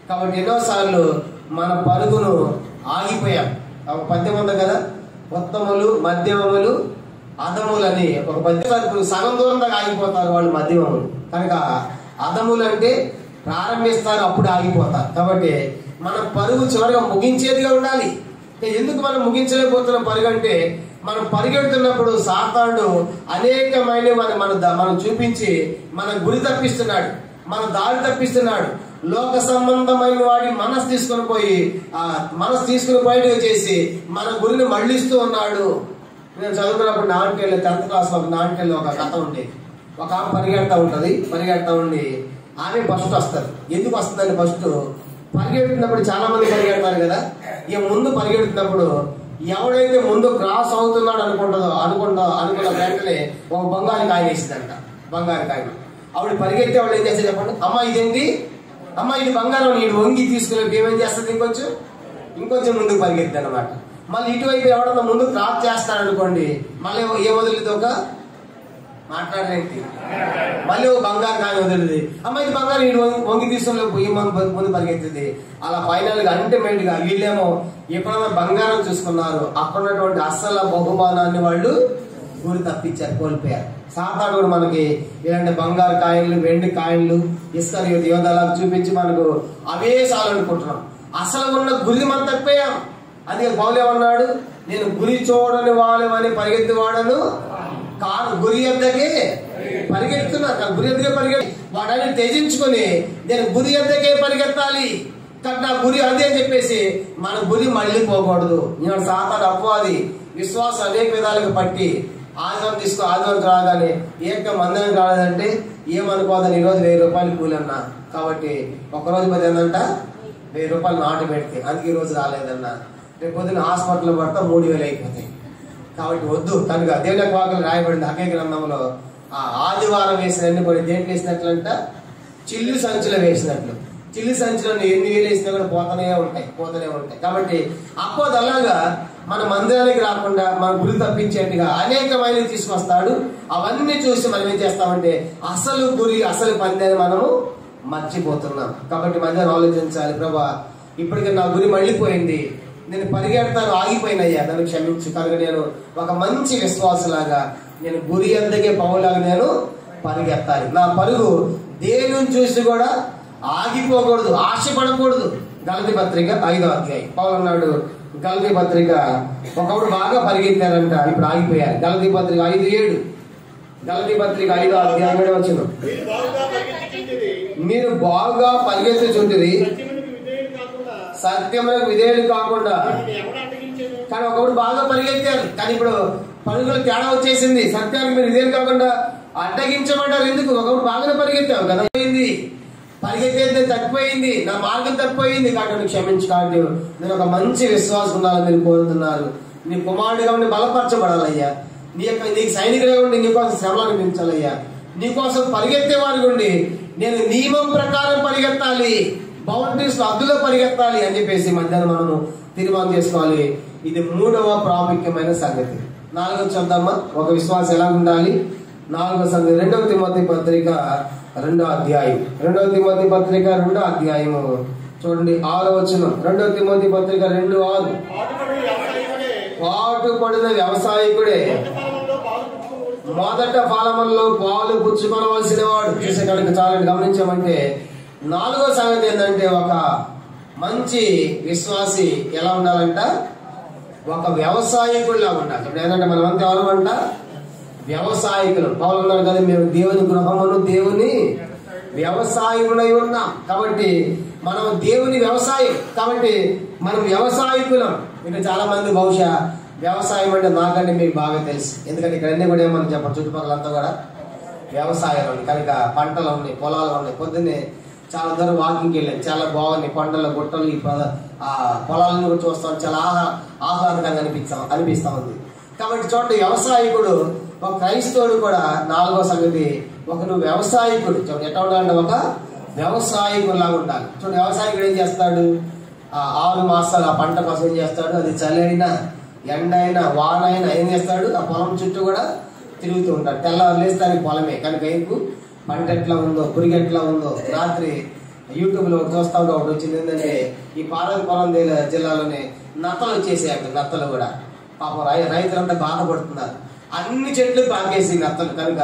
[SPEAKER 2] కాబట్టి ఎన్నోసార్లు మన పరుగును ఆగిపోయాం. ఒక పద్యం ఉంది కదా, ఉత్తములు, మధ్యమములు, అధములు అని. ఒక పద్యం సగం దూరం దాకా ఆగిపోతారు వాళ్ళు మధ్యమములు. కనుక అధములు అంటే ప్రారంభిస్తారు, అప్పుడు ఆగిపోతారు. కాబట్టి మన పరుగు చివరిగా ముగించేదిగా ఉండాలి. ఎందుకు మనం ముగించలేకపోతున్నాం పరుగు అంటే మనం పరిగెడుతున్నప్పుడు సాతానుడు అనేకమైన మనం చూపించి మన గురి తప్పిస్తున్నాడు, మన దారి తప్పిస్తున్నాడు. లోక సంబంధమైన వాడి మనసు తీసుకుని పోయి చేసి మన గురిని మళ్లిస్తూ ఉన్నాడు. నేను చదువుకున్నప్పుడు 10th క్లాస్ నాన్నకెళ్ళి ఒక కథ ఉండేది. ఒక ఆమె పరిగెడతా ఉండి ఆమె ఫస్ట్ వస్తారు. ఎందుకు వస్తుందండి? ఫస్ట్ పరిగెడుతున్నప్పుడు చాలా మంది పరిగెడతారు కదా, ఇక ముందు పరిగెడుతున్నప్పుడు ఎవడైతే ముందు క్రాస్ అవుతున్నాడు అనుకున్న వెంటనే ఒక బంగారు కాయ వేసిందంట. బంగారు కాయ ఆవిడ పరిగెత్తే ఆవిడ ఏం చేస్తే చెప్పండి, అమ్మ ఇదేంటి, అమ్మ ఇది బంగారం, నీడు వంగి తీసుకుని ఏమేం చేస్తుంది, ఇంకొంచెం ముందుకు పరిగెత్తుంది అనమాట. మళ్ళీ ఇటువైపు ఎవడన్నా ముందు క్రాస్ చేస్తాడు అనుకోండి, మళ్ళీ ఏ వదిలితో ఒక మాట్లాడేంటి, మళ్ళీ ఒక బంగారు కాయ వదిలింది, అమ్మ ఇది బంగారం, నీడు వంగి తీసుకుని పోయి ముందు పరిగెత్తుంది. అలా ఫైనల్ గా అల్టిమేట్ గా వీళ్ళేమో ఎప్పుడైనా బంగారం చూసుకున్నారు, అక్కడ ఉన్నటువంటి అస్సల బహుమానాన్ని వాళ్ళు గురి తప్పించారు, కోల్పోయారు. సాతానుడు కూడా మనకి ఇలాంటి బంగారు కాయలు, వెండి కాయలు, ఇస్కరియోతు యోధాలకు చూపించి మనకు అవే చాలనుకుంటున్నాం. అసలు ఉన్న గురి మనం తప్పిపోయాం. అందుకే పౌలు ఏమన్నాడు, నేను గురి చూడని వాళ్ళని పరిగెత్తివాడను కాదు, గురి ఎద్దకే పరిగెత్తున్నా, గురి ఎద్దకే పరిగెత్తి వాడని త్యజించుకొని నేను గురి ఎద్దకే పరిగెత్తాలి. కాబట్టి నా గురి అదే అని చెప్పేసి మన గురి మళ్ళీ పోకూడదు. నేను సాతాను అపవాది విశ్వాసం అనేక విధాలుగా పట్టి ఆదివారం రాగానే మందిరానికి రాలేదంటే ఏమనుకోదని ఈరోజు 1000 రూపాయలు కూలన్నా. కాబట్టి ఒక్కరోజు పోతే ఏంటంట 1000 రూపాయలు నాటు పెడితే, అందుకే ఈ రోజు రాలేదన్నా. రేపు పొద్దున్న హాస్పిటల్లో పడతా 3000 అయిపోతాయి. కాబట్టి వద్దు. కనుక దేవుని వాక్యం రాయబడింది హగ్గయి గ్రంథంలో, ఆ ఆదివారం వేసిన అన్ని కూడా దేంట్లో వేసినట్లంట, చిల్లు సంచులో వేసినట్లు. చిల్లి సంచిలో ఎన్ని వేలు వేసినా కూడా పోతూనే ఉంటాయి. కాబట్టి అపోదు అలాగా మన మందిరానికి రాకుండా మన గురి తప్పించేట్టుగా అనేకమైనవి తీసుకొస్తాడు. అవన్నీ చూసి మనం ఏం చేస్తామంటే అసలు గురి అసలు పందేది మనము మర్చిపోతున్నాం. కాబట్టి మధ్యాహ్నం ఆలోచించాలి, ప్రభా ఇప్పటికే నా గురి మళ్ళీపోయింది, నేను పరిగెడతాను ఆగిపోయినయ్యా, నన్ను క్షమించు. కనుక నేను ఒక మంచి విశ్వాసలాగా నేను గురి అందుకే పౌలాగా నేను పరిగెత్తాలి. నా పరుగు దేవుని చూసి కూడా ఆగిపోకూడదు, ఆశపడకూడదు. గలతీ పత్రిక 5వ అధ్యాయం పౌలు అన్నాడు, గలతీ పత్రిక ఒకప్పుడు బాగా పరిగెత్తారంట, ఇప్పుడు ఆగిపోయారు. గలతీ పత్రిక 5:7, గలతీ పత్రిక 5వ అధ్యాయం 7వ వచనం, మీరు బాగా పరిగెత్తుచుంటిరి సత్యములకు విధేయులు కాకుండా. కానీ ఒకప్పుడు బాగా పరిగెత్తారు, కానీ ఇప్పుడు పరుగులు తేడా వచ్చేసింది. సత్యానికి మీరు విధేయులు కాకుండా అడ్డగించమంటారు. ఎందుకు? ఒకప్పుడు బాగానే పరిగెత్తావు కదా, పరిగెత్తే తప్పిపోయింది, నా మార్గం తప్పిపోయింది, కాబట్టి క్షమించు. కాబట్టి నేను ఒక మంచి విశ్వాసం ఉండాలని మీరు కోరుతున్నారు. నీ కుమారుడిగా ఉండి బలపరచబడాలయ్యా, నీకు సైనికులుగా ఉండి నీకోసం శ్రమలు అనిపించాలయ్యా, నీకోసం పరిగెత్తే వారికి ఉండి నేను నియమం ప్రకారం పరిగెత్తాలి, బౌండరీస్ అద్దులో పరిగెత్తాలి అని చెప్పేసి మధ్యాహ్నం మనము తీర్మానం చేసుకోవాలి. ఇది 3వ ప్రాముఖ్యమైన సంగతి. 4వ చూద్దామా, ఒక విశ్వాసం ఎలా ఉండాలి. 4వ సంగతి 2వ తిమోతి పత్రిక 2వ అధ్యాయం, 2వ తిమోతి పత్రిక 2వ అధ్యాయము చూడండి 6వ వచనం. 2వ తిమోతి పత్రిక 2:6, పాటుపడిన వ్యవసాయకుడే మొదట ఫలముల్లో పాలు పుచ్చుకోవలసిన వాడు. చేసేకాడికి చాలని గమనించామంటే 4వ సంగతి ఏంటంటే ఒక మంచి విశ్వాసి ఎలా ఉండాలంట, ఒక వ్యవసాయకుడిలా ఉండాలి. ఇప్పుడు ఏంటంటే మనం అంతా ఎవరు అంట, వ్యవసాయకులు. పౌలు ఉన్నారు కదా, మేము దేవుని గృహమును దేవుని వ్యవసాయములై ఉన్నాం. కాబట్టి మనం దేవుని వ్యవసాయం, కాబట్టి మనం వ్యవసాయకులం. ఇంకా చాలా మంది బహుశా వ్యవసాయం అంటే నాకంటే మీకు బాగా తెలుసు, ఎందుకంటే ఇక్కడ అన్ని కూడా ఏమని చెప్పండి, చుట్టుపక్కలంతా కూడా వ్యవసాయం ఉంది. కనుక పంటలు ఉన్నాయి, పొలాలు ఉన్నాయి. పొద్దున్నే చాలా దూరం వాకింగ్కి వెళ్ళాను, చాలా బాగున్నాయి కొండలు గుట్టలు, ఈ పొలాలను కూడా చూస్తాం, చాలా ఆహ్లాదకంగా అనిపిస్తా ఉంది. కాబట్టి చూడండి, వ్యవసాయకుడు ఒక క్రైస్తవుడు కూడా 4వ సంగతి, ఒక నువ్వు వ్యవసాయకుడు ఎట్లా ఉండాలంటే ఒక వ్యవసాయకుడు లాగా ఉండాలి. చూడండి, వ్యవసాయకుడు ఏం చేస్తాడు, 6 మాసాలు ఆ పంట కోసం ఏం చేస్తాడు, అది చలి అయినా ఎండ అయినా వాన అయినా ఏం చేస్తాడు, ఆ పొలం చుట్టూ కూడా తిరుగుతూ ఉంటాడు. తెల్లవారు లేస్తే దానికి పొలమే, కనుక ఎందుకు పంట ఎట్లా ఉందో పురుగు ఎట్లా ఉందో. రాత్రి యూట్యూబ్లో చూస్తా ఉంటే ఒకటి వచ్చింది ఏంటంటే, ఈ పార్వతీపురం జిల్లాలోనే నత్తలు వచ్చేసాయి. నత్తలు కూడా పాపం రైతులంతా బాధపడుతున్నారు. అన్ని చెట్లు పాకేసి నత్తలు, కనుక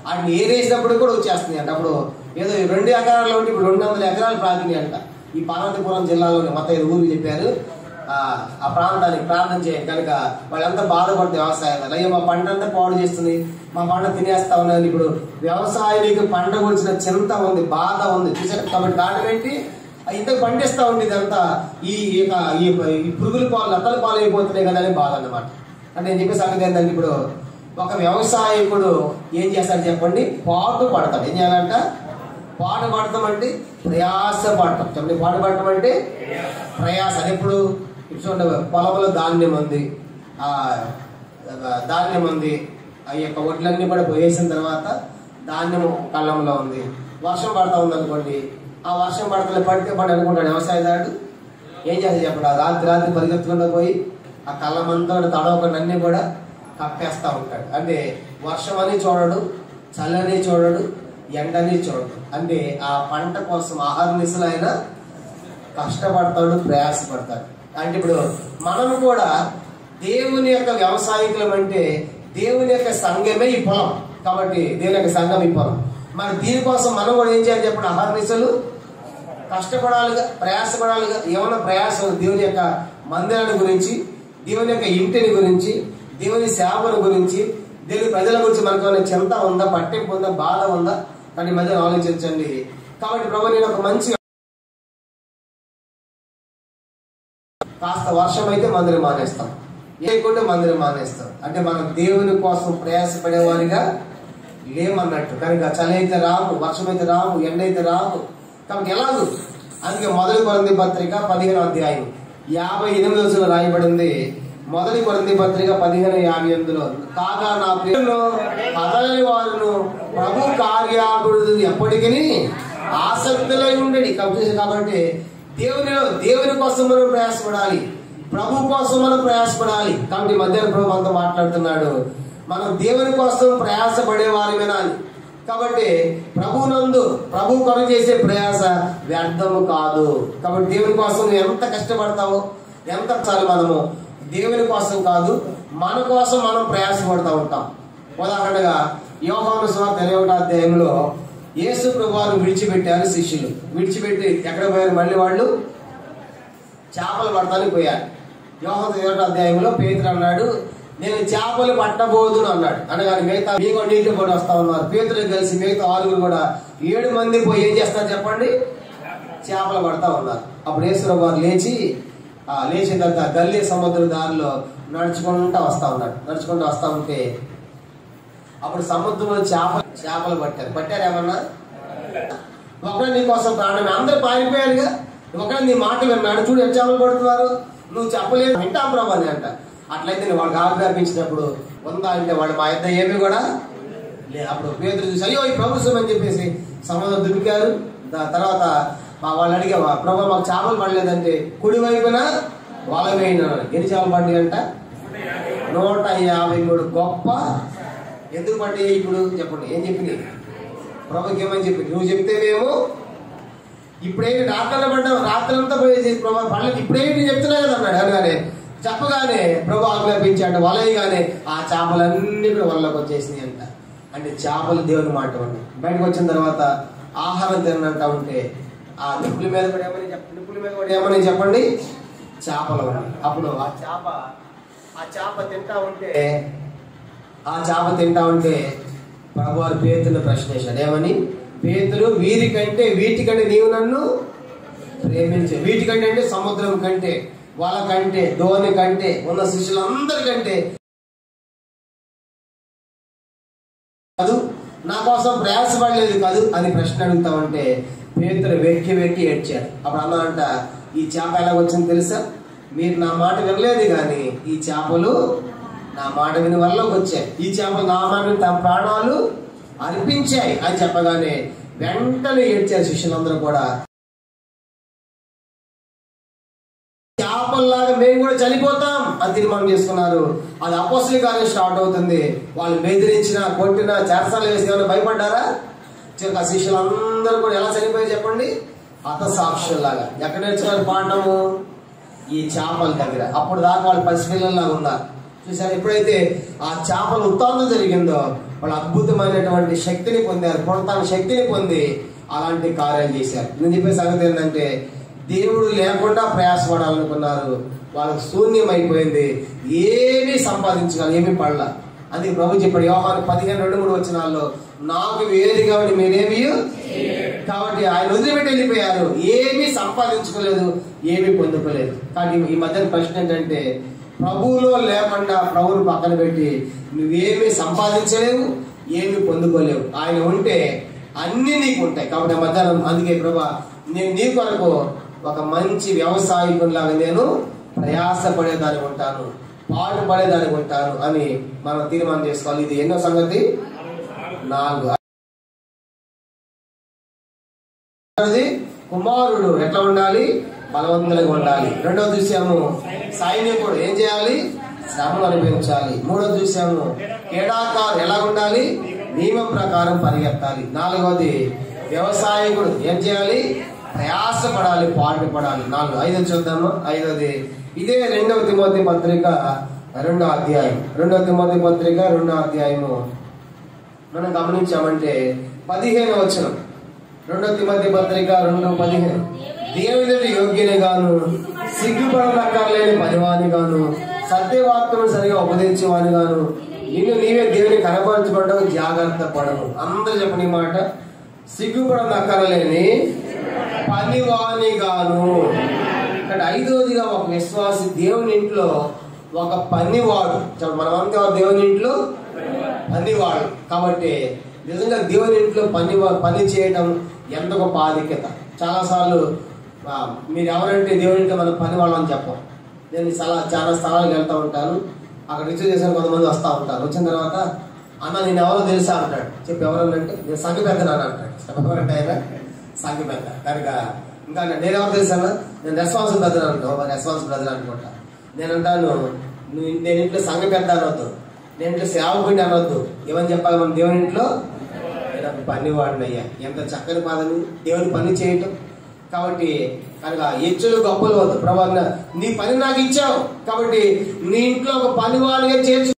[SPEAKER 2] వాటిని ఏరేసినప్పుడు కూడా వచ్చేస్తున్నాయి అంట. అప్పుడు ఏదో 2 ఎకరాల్లో ఉంటే ఇప్పుడు 200 ఎకరాలు పాకినాయి అంట. ఈ పార్వతీపురం జిల్లాలోనే మొత్తం 5 ఊర్లు చెప్పారు. ఆ ప్రాంతానికి ప్రార్థన చేయండి. కనుక వాళ్ళంతా బాధపడుతుంది వ్యవసాయం. అయ్యో మా పంట అంతా పాడు చేస్తుంది, మా పంట తినేస్తా ఉన్నది. ఇప్పుడు వ్యవసాయానికి పంట గురించిన చింత ఉంది, బాధ ఉంది చూసారు. కాబట్టి కారణం ఏంటి, ఇంతకు పండిస్తా ఉంది ఇదంతా ఈ పురుగుల పాలు నత్తల పాలు అయిపోతున్నాయి కదా అని బాధ అన్నమాట. అంటే నేను చెప్పే సంగతి ఏంటంటే, ఇప్పుడు ఒక వ్యవసాయకుడు ఏం చేస్తాడు చెప్పండి, పాటు పడతాడు. ఏం చేయాలంట, పాటు పడతాం అంటే ప్రయాస పడతాం. చెప్పండి, పాటు పడటం అంటే ప్రయాస. అది ఎప్పుడు చూడండి, పొలంలో ధాన్యం ఉంది, ఆ యొక్క వడ్లన్నీ కూడా వేసిన తర్వాత ధాన్యం కళ్ళంలో ఉంది, వర్షం పడతా ఉంది అనుకోండి. ఆ వర్షం పడితే అనుకుంటాడు వ్యవసాయదారుడు. ఏం చేస్తాడు చెప్పండి, రాత్రి పరిగెత్తుకుండా పోయి ఆ కళ్ళమంతా తడవకుండా అన్ని కూడా కప్పేస్తా ఉంటాడు. అంటే వర్షం అని చూడడు, చల్లని చూడడు, ఎండని చూడడు. అంటే ఆ పంట కోసం ఆహార నిశలు అయినా కష్టపడతాడు, ప్రయాసపడతాడు. అంటే ఇప్పుడు మనం కూడా దేవుని యొక్క వ్యవసాయకులం అంటే దేవుని యొక్క సంఘమే ఈ పొలం. కాబట్టి దేవుని యొక్క సంఘం ఈ పొలం. మరి దీనికోసం మనం కూడా ఏం చేయాలి చెప్పండి, ఆహార నిశలు కష్టపడాలిగా, ప్రయాసపడాలిగా. ఏమన్నా ప్రయాసం దేవుని యొక్క మందిరాన్ని గురించి, దేవుని యొక్క ఇంటిని గురించి, దేవుని సేవల గురించి, దేవుని ప్రజల గురించి మనకు ఏమైనా చింత ఉందా, పట్టింపు ఉందా, బాధ ఉందా? కానీ మధ్య ఆలోచించండి. కాబట్టి ప్రభు నేను ఒక మంచి కాస్త వర్షం అయితే మందిరం మానేస్తాం, లేకుంటే మందిరం మానేస్తాం. అంటే మనం దేవుని కోసం ప్రయాసపడేవారిగా లేమన్నట్టు. కనుక చలి అయితే రాము, వర్షం అయితే రాము, ఎండ అయితే రాము. కాబట్టి ఎలాగూ అందుకే 1 కొరింథీ పత్రిక 15వ అధ్యాయం 58 రాయబడింది. 1 కొరింథీ పత్రిక 15:58 కాగా నా ప్రియులను కదలని వారును ప్రభు కార్యాభివృద్ధి ఎప్పటికీ ఆసక్తిలో ఉండేది. కాబట్టి దేవుని కోసం మనం ప్రయాసపడాలి, ప్రభు కోసం మనం ప్రయాసపడాలి. కాబట్టి మధ్యాహ్నం ప్రభు మనతో మాట్లాడుతున్నాడు, మనం దేవుని కోసం ప్రయాసపడే వారి వినాలి. కాబట్టి ప్రభు కొరకు చేసే ప్రయాస వ్యర్థము కాదు. కాబట్టి దేవుని కోసం నువ్వు ఎంత కష్టపడతావో, ఎంత చాలు మనము దేవుని కోసం కాదు, మన కోసం మనం ప్రయాసపడుతూ ఉంటాం. ఉదాహరణగా యోహాను సువార్త 21వ అధ్యాయంలో యేసు ప్రభువును విడిచిపెట్టారు శిష్యులు. విడిచిపెట్టి ఎక్కడ పోయారు? మళ్ళీ వాళ్ళు చేపలు పడతానికి పోయారు. యోహాను 21వ అధ్యాయంలో పేతురు అన్నాడు, నేను చేపలు పట్టబోదును అన్నాడు. అనగానే మిగతా మీకు నీటిలో కూడా వస్తా ఉన్నారు. పేతురు కలిసి మిగతా 6 కూడా 7 మంది పోయి ఏం చేస్తారు చెప్పండి? చేపలు పడతా ఉన్నారు. అప్పుడు యేసు ప్రభువు లేచిన తర్వాత గల్లీ సముద్ర దారిలో నడుచుకుంటూ వస్తా ఉంటే అప్పుడు సముద్రంలో చేపలు పట్టారు. ఏమన్నా ఒకడే నీ కోసం ప్రాణమే, అందరూ పారిపోయారుగా, ఒకడే నీ మాట విన్నాడు, చూడు ఎంత చేపలు పడుతున్నారు, నువ్వు చెప్పలేదు, వింటాం ప్రభు అని అంట. అట్లయితే నేను వాళ్ళకి ఆజ్ఞాపించినప్పుడు ఉందా అంటే వాళ్ళు మా ఇద్దరు ఏమి కూడా లేదు. అప్పుడు పేతురు చూసి అయ్యో ఈ ప్రభుత్వం అని చెప్పేసి సముద్రం దుమికారు. తర్వాత వాళ్ళు అడిగా, ప్రభు మాకు చేపలు పడలేదంటే కుడి వైపున వాళ్ళ వేయిన ఎన్ని చేపలు పడ్డాయి అంట? 153 గొప్ప. ఎందుకు పడ్డాయి ఇప్పుడు చెప్పండి? ఏం చెప్పింది ప్రభుకి? ఏమని చెప్పింది? నువ్వు చెప్తే మేము ఇప్పుడేమి రాత్రి పడ్డావు, రాత్రంతా పోయేసి ప్రభు పడలేదు, ఇప్పుడేమి చెప్తున్నా కదా అన్నాడు. అనగానే చెప్పగానే ప్రభు ఆజ్ఞాపించాడు, వలయగానే ఆ చేపలన్నీ కూడా వలలోకి వచ్చేసినాయి అంట. అంటే చేపలు దేవుని మాట అండి. బయటకు వచ్చిన తర్వాత ఆహారం తినంటా ఉంటే ఆ నిప్పుల మీద కూడా ఏమని చెప్పండి? చేపలు ఉన్నాయి. అప్పుడు ఆ చేప తింటా ఉంటే ప్రభు వారు పేతురుని ప్రశ్నించాడు. ఏమని? పేతురు, వీటికంటే నీవు నన్ను ప్రేమించే, వీటికంటే అంటే సముద్రం కంటే, వాళ్ళ కంటే, ధోని కంటే, ఉన్న శిష్యులందరికంటే కాదు, నా కోసం ప్రయాసపడలేదు కాదు అని ప్రశ్న అడుగుతా ఉంటే పేతురు వెక్కి ఏడ్చాడు. అప్పుడు అన్నాడంట, ఈ చేప ఎలా వచ్చింది తెలుసా? మీరు నా మాట వినలేదు కానీ ఈ చేపలు నా మాట విని వల్లలోకి వచ్చాయి. ఈ చేపలు నా మాట విని తమ ప్రాణాలు అర్పించాయి అని చెప్పగానే వెంటనే ఏడ్చారు శిష్యులందరూ కూడా. చేపల్లాగా మేము కూడా చనిపోతాం అని తీర్మానం చేసుకున్నారు. అది అపోస్తలుల కార్యం స్టార్ట్ అవుతుంది. వాళ్ళు బెదిరించినా, కొట్టినా, చెరసాలలో వేసి ఏమైనా భయపడ్డారా? ఆ శిష్యులందరూ కూడా ఎలా చనిపోయారు చెప్పండి? హతసాక్షుల్లాగా. ఎక్కడ నేర్చుకున్నారు పాఠము? ఈ చేపల దగ్గర. అప్పుడు దాకా వాళ్ళు పసిపిల్లల్లాగా ఉన్నారు. చూసారు? ఎప్పుడైతే ఆ చేపల ఉత్తానం జరిగిందో వాళ్ళు అద్భుతమైనటువంటి శక్తిని పొందారు, పొందటానికి శక్తిని పొంది అలాంటి కార్యాలు చేశారు. నేను చెప్పే సంగతి ఏంటంటే, దేవుడు లేకుండా ప్రయాసపడాలనుకున్నారు, వాళ్ళకి శూన్యం అయిపోయింది, ఏమీ సంపాదించగలరు, ఏమీ పడలా. అందుకే ప్రభు చెప్పాడు యోహాను 15:2-3 వచనాల్లో, నాకు వేరుగా మీరేమీ కాబట్టి ఆయన వదిలిపెట్టి వెళ్ళిపోయారు, ఏమీ సంపాదించుకోలేదు, ఏమీ పొందుకోలేదు. కానీ ఈ మధ్యన ప్రశ్న ఏంటంటే, ప్రభువులో లేకుండా ప్రభువును పక్కన పెట్టి నువ్వేమీ సంపాదించలేవు, ఏమీ పొందుకోలేవు. ఆయన ఉంటే అన్ని నీకు ఉంటాయి. కాబట్టి మధ్యాహ్నం అందుకే ప్రభా నేను నీ కొరకు ఒక మంచి వ్యవసాయకునిలాగా నేను ప్రయాసపడేదానికి ఉంటాను, పాటుపడేదానికి ఉంటాను అని మనం తీర్మానం చేసుకోవాలి. ఇది ఎన్నో సంగతి? 4. కుమారుడు ఎట్లా ఉండాలి? బలవంతులుగా ఉండాలి. 2వ చూసాము సైనికుడు ఏం చేయాలి? శ్రమను అనుభవించాలి. 3వ చూసాము క్రీడాకారుడు ఎలా ఉండాలి? నియమం ప్రకారం పరిగెత్తాలి. 4వది వ్యవసాయకుడు ఏం చేయాలి? ప్రయాసపడాలి, పాటుపడాలి. 5 చూద్దాము. 5వది ఇదే 2వ తిమోతి పత్రిక 2వ అధ్యాయం. 2వ తిమోతి పత్రిక 2వ అధ్యాయము మనం గమనించామంటే 15వ వచనం. 2వ తిమోతి పత్రిక 2:15 దేవుని యోగ్యుని గాను, సిగ్గుపడనక్కర్లేని పనివాని గాను, సత్యవాక్యము సరిగా ఉపదేశించేవాని గాను, నిన్ను నీవే దేవుని కనపరచుకోవడం జాగ్రత్త పడము. అందరూ చెప్పని మాట, సిగ్గుపడనక్కర్లేని పనివాని గాను. ఇక్కడ 5వదిగా ఒక విశ్వాసి దేవుని ఇంట్లో ఒక పనివాడు. మనమంతా దేవుని ఇంట్లో పనివాడు. కాబట్టి నిజంగా దేవుని ఇంట్లో పని చేయడం ఎంత గొప్ప ఆధిక్యత. చాలాసార్లు మీరు ఎవరంటే దేవుని ఇంట్లో మనం పని వాళ్ళని చెప్పం. నేను చాలా స్థలాలకు వెళ్తూ ఉంటాను. అక్కడ రిసీవ్ చేసిన కొంతమంది వస్తూ ఉంటారు. వచ్చిన తర్వాత అన్న నేను ఎవరో తెలుసా అంటాడు. చెప్పి ఎవరన్నంటే నేను సంఘ పెద్దనాను అంటాడు. ఎవరంటే ఆయన సంఘ పెద్ద కనుక. ఇంకా నేనెవరు తెలుసా? నేను రెస్పాన్సిబుల్ బ్రదర్ అంటావు, రెస్పాన్సిబుల్ బ్రదర్ అనుకుంటా. నేను అంటాను, నేను ఇంట్లో సంఘ పెద్ద అనవద్దు, నేను ఇంట్లో సేవకుడిని అనవద్దు. ఏమని చెప్పాలి మనం దేవుని ఇంట్లో? నేను పని వాడినయ్యా. ఎంత చక్కని పదని దేవుని పని చేయటం. కాబట్టి కనుక హెచ్చులు గొప్పలు వద్దు. ప్రభా నీ పని నాకు ఇచ్చావు కాబట్టి నీ ఇంట్లో ఒక పని వాడిగా చేర్చు.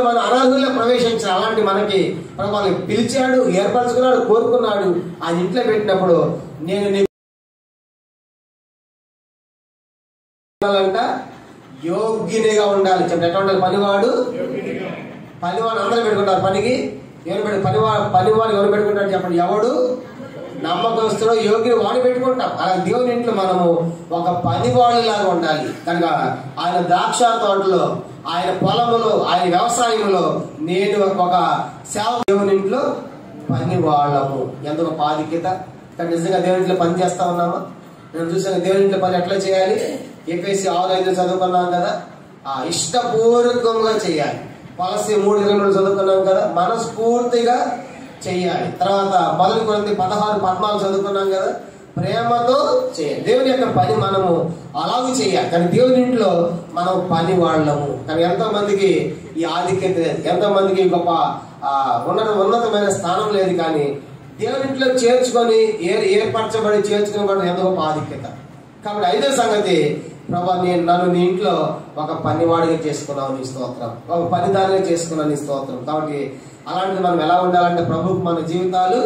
[SPEAKER 2] మన అర్హుల్లో ప్రవేశించాలి. అలాంటి మనకి ప్రభావం పిలిచాడు, ఏర్పరచుకున్నాడు, కోరుకున్నాడు. ఆ ఇంట్లో పెట్టినప్పుడు నేను యోగ్యునిగా ఉండాలి. చెప్పండి, ఎట్లా ఉండాలి? పనివాడు అందరూ పెట్టుకుంటారు పనికి. ఎవరు పనివాడు ఎవరు పెట్టుకుంటారు చెప్పండి? ఎవడు నమ్మకస్తుడో యోగ్యుడు వాడు పెట్టుకుంటాం. అలా దేవుని ఇంట్లో మనము ఒక పనివాడిలాగా ఉండాలి. కనుక ఆయన ద్రాక్ష తోటలో, ఆయన పొలములో, ఆయన వ్యవసాయంలో నేను ఒక సేవ. దేవుని ఇంట్లో పని వాళ్ళము ఎంత ఒక ఆధిక్యత. కానీ నిజంగా దేవుని ఇంట్లో పని చేస్తా ఉన్నామా? నేను చూసాను దేవుని ఇంట్లో పని ఎట్లా చేయాలి. ఎఫెసీ 6:5 చదువుకున్నాం కదా. ఇష్టపూర్వకంగా చేయాలి. పాలసీ 3:23 చదువుకున్నాం కదా. మనస్ఫూర్తిగా చెయ్యాలి. తర్వాత 1 కొరింథీ 16:14 చదువుకున్నాం కదా. ప్రేమతో చేయాలి. దేవుని యొక్క పని మనము అలాగే చేయాలి. కానీ దేవుని ఇంట్లో మనం పని వాళ్ళము. కానీ ఎంతో మందికి ఈ ఆధిక్యత లేదు, ఎంతో మందికి గొప్ప ఉన్నతమైన స్థానం లేదు. కానీ దేవుని ఇంట్లో చేర్చుకొని ఏర్పరచబడి చేర్చుకుని ఎంతో గొప్ప ఆధిక్యత. కాబట్టి 5వ సంగతి, ప్రభా నన్ను నీ ఇంట్లో ఒక పనివాడిగా చేసుకున్నావు నీ స్తోత్రం, ఒక పనిదారిగా చేసుకున్నావు నీ స్తోత్రం. కాబట్టి అలాంటిది మనం ఎలా ఉండాలంటే ప్రభువుకు మన జీవితాలు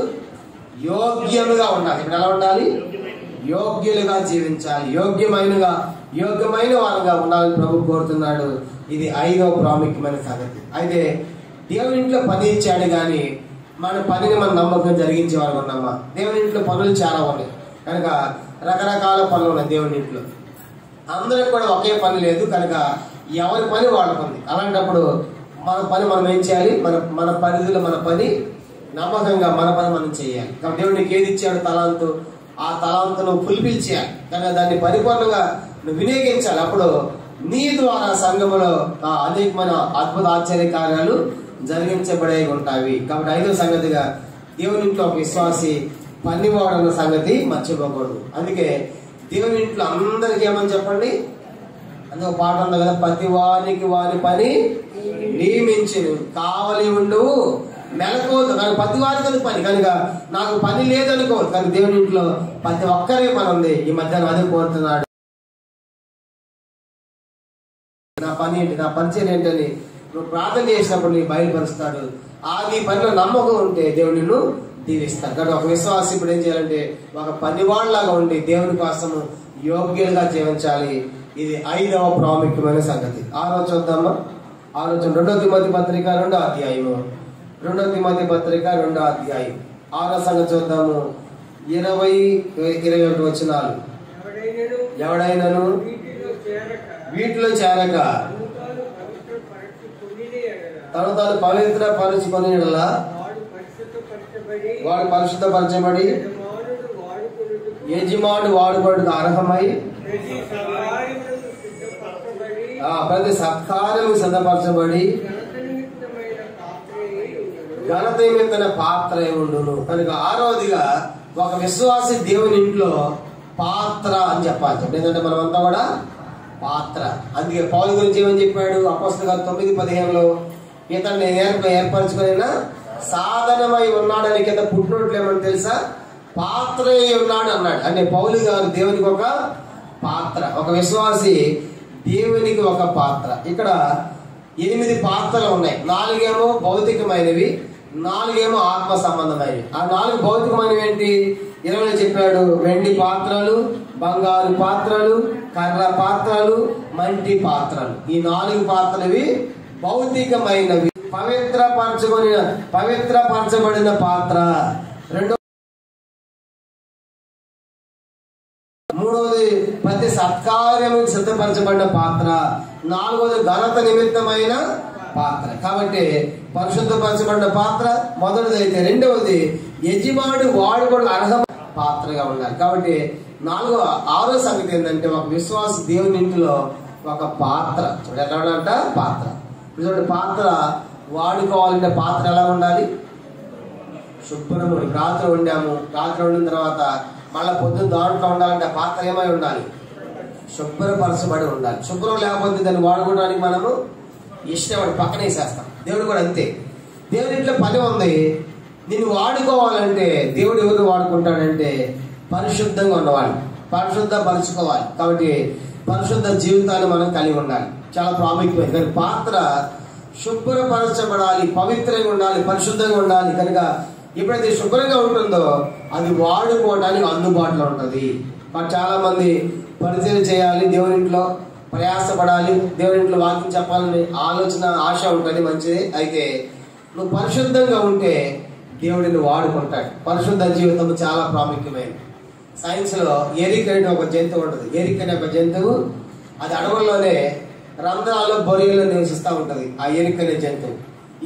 [SPEAKER 2] యోగ్యముగా ఉండాలి. ఇప్పుడు ఎలా ఉండాలి? యోగ్యులుగా జీవించాలి, యోగ్యమైన వారుగా ఉండాలని ప్రభు కోరుతున్నాడు. ఇది 5వ ప్రాముఖ్యమైన సంగతి. అయితే దేవుని ఇంట్లో పని ఇచ్చాడు కానీ మన పనిని మనం నమ్మకం జరిగించే వారు ఉన్నామా? దేవుని ఇంట్లో పనులు చాలా ఉన్నాయి కనుక రకరకాల పనులు ఉన్నాయి దేవుని ఇంట్లో. అందరికి కూడా ఒకే పని లేదు కనుక ఎవరి పని వాళ్ళకుంది. అలాంటప్పుడు మన పని మనం ఏం చేయాలి? మన పరిధిలో మన పని నమ్మకంగా మన పని మనం చేయాలి. కాబట్టి దేవుడు నీకు ఏది ఇచ్చాడు తలాంతు, ఆ తలాంతును ఫుల్ఫిల్ చేయాలి. కనుక దాన్ని పరిపూర్ణంగా నువ్వు వినియోగించాలి. అప్పుడు నీ ద్వారా సంఘములో అనేకమైన అద్భుత ఆశ్చర్య కార్యాలు జరిగించబడే ఉంటాయి. కాబట్టి 5వ సంగతిగా దేవుని ఇంట్లో ఒక విశ్వాసి పనివాడన్న సంగతి మర్చిపోకూడదు. అందుకే దేవుని ఇంట్లో అందరికీ ఏమని చెప్పండి? అందుకే ఒక పాట ఉంది కదా, ప్రతి వారికి వారి పని నియమించు, కావలి ఉండు మెలకోదు. కానీ ప్రతి వారికి అది పని కనుక నాకు పని లేదనుకోదు. కానీ దేవుని ఇంట్లో ప్రతి ఒక్కరికి పని ఉంది. ఈ మధ్యాహ్నం అదే కోరుతున్నాడు, నా పని ఏంటి, నా పరిచయం ఏంటని నువ్వు ప్రార్థన చేసినప్పుడు నీ బయలుపరుస్తాడు. నీ పనిలో నమ్మకం ఉంటే దేవుడు నిన్ను దీవిస్తాడు. కాబట్టి ఒక విశ్వాసి ఇప్పుడు ఏం చేయాలంటే ఒక పనివాళ్ళలాగా ఉండి దేవుని కోసము యోగ్యులుగా జీవించాలి. ఇది 5వ ప్రాముఖ్యమైన సంగతి. 6వ చూద్దామా? 2 తిమోతి పత్రిక 2వ అధ్యాయము. 2 తిమోతి పత్రిక 2వ అధ్యాయం 6వ సంగతి చూద్దాము. 20-21 వచనాలు. ఎవడైనను వీటిలో చేరక తను తాను పవిత్ర పరుచుకొని వాడు పరిశుద్ధపరచబడి యజమానుడు వాడుకోవడానికి అర్హమై ప్రతి సత్కార్యము సిద్ధపరచబడి ఘనత నిమిత్తమైన పాత్ర ఉండును. కనుక 6వదిగా ఒక విశ్వాసి దేవుని ఇంట్లో పాత్ర అని చెప్పాలి. ఎందుకంటే మనమంతా కూడా పాత్ర. అందుకే పౌలు గురించి ఏమని చెప్పాడు? అపోస్తలుల 9:15 ఇతన్ని ఏర్పరచుకున్న సాధనమై ఉన్నాడని కింద పుట్టినట్లు ఏమని తెలుసా? పాత్ర ఉన్నాడు అన్నాడు. అంటే పౌలు గారు దేవునికి ఒక పాత్ర, ఒక విశ్వాసి దేవునికి ఒక పాత్ర. ఇక్కడ 8 పాత్రలు ఉన్నాయి. 4 భౌతికమైనవి, 4 ఆత్మ సంబంధమైనవి. ఆ 4 భౌతికమైనవి ఏంటి? 20 చెప్పాడు. వెండి పాత్రలు, బంగారు పాత్రలు, కర్ర పాత్రలు, మంటి పాత్రలు. ఈ 4 పాత్రలు భౌతికమైనవి. పవిత్రపరచబడిన పాత్ర. 3వది ప్రతి సత్కార్యము సిద్ధపరచబడిన పాత్ర. 4వది ఘనత నిమిత్తమైన పాత్ర. కాబట్టి పరిశుద్ధపరచబడిన పాత్ర మొదటిది అయితే, 2వది యజమానుడు వాడుకోవడం అర్హం పాత్రగా ఉండాలి. కాబట్టి 6వ సంగతి ఏంటంటే ఒక విశ్వాస దేవుని ఇంటిలో ఒక పాత్ర. చూడండి ఎట్లా ఉండాలంట పాత్ర. చూడండి పాత్ర వాడుకోవాలంటే పాత్ర ఎలా ఉండాలి? శుభ్రము. రాత్రి వండాము, రాత్రి వండిన తర్వాత మళ్ళీ పొద్దున్న దాంట్లో ఉండాలంటే ఆ పాత్ర ఏమై ఉండాలి? శుభ్రపరచబడి ఉండాలి. శుభ్రం లేకపోతే దాన్ని వాడుకోవడానికి మనము ఇష్టపడి పక్కన వేసేస్తాం. దేవుడు కూడా అంతే. దేవుడి ఇంట్లో పని ఉంది, నిన్ను వాడుకోవాలంటే దేవుడు ఎవరు వాడుకుంటాడంటే పరిశుద్ధంగా ఉన్నవాళ్ళు, పరిశుద్ధపరచుకోవాలి. కాబట్టి పరిశుద్ధ జీవితాన్ని మనం కలిగి ఉండాలి, చాలా ప్రాముఖ్యమైనది. కానీ పాత్ర శుభ్రపరచబడాలి, పవిత్రంగా ఉండాలి, పరిశుద్ధంగా ఉండాలి. కనుక ఎప్పుడైతే శుభ్రంగా ఉంటుందో అది వాడుకోవడానికి అందుబాటులో ఉంటుంది. మరి చాలా మంది పరిచయం చేయాలి, దేవుని ఇంట్లో ప్రయాసపడాలి, దేవుని ఇంట్లో వాక్యం చెప్పాలని ఆలోచన, ఆశ ఉంటుంది, మంచిది. అయితే నువ్వు పరిశుద్ధంగా ఉంటే దేవుడిని వాడుకుంటాడు. పరిశుద్ధ జీవితం చాలా ప్రాముఖ్యమైనది. సైన్స్ లో ఎరిక్ అనే ఒక జంతువు ఉంటుంది. ఎరిక్ అనే ఒక జంతువు అది అడవుల్లోనే రంధ్రాల్లో బొరియల్లో నివసిస్తూ ఉంటుంది. ఆ ఎరిక్ అనే జంతువు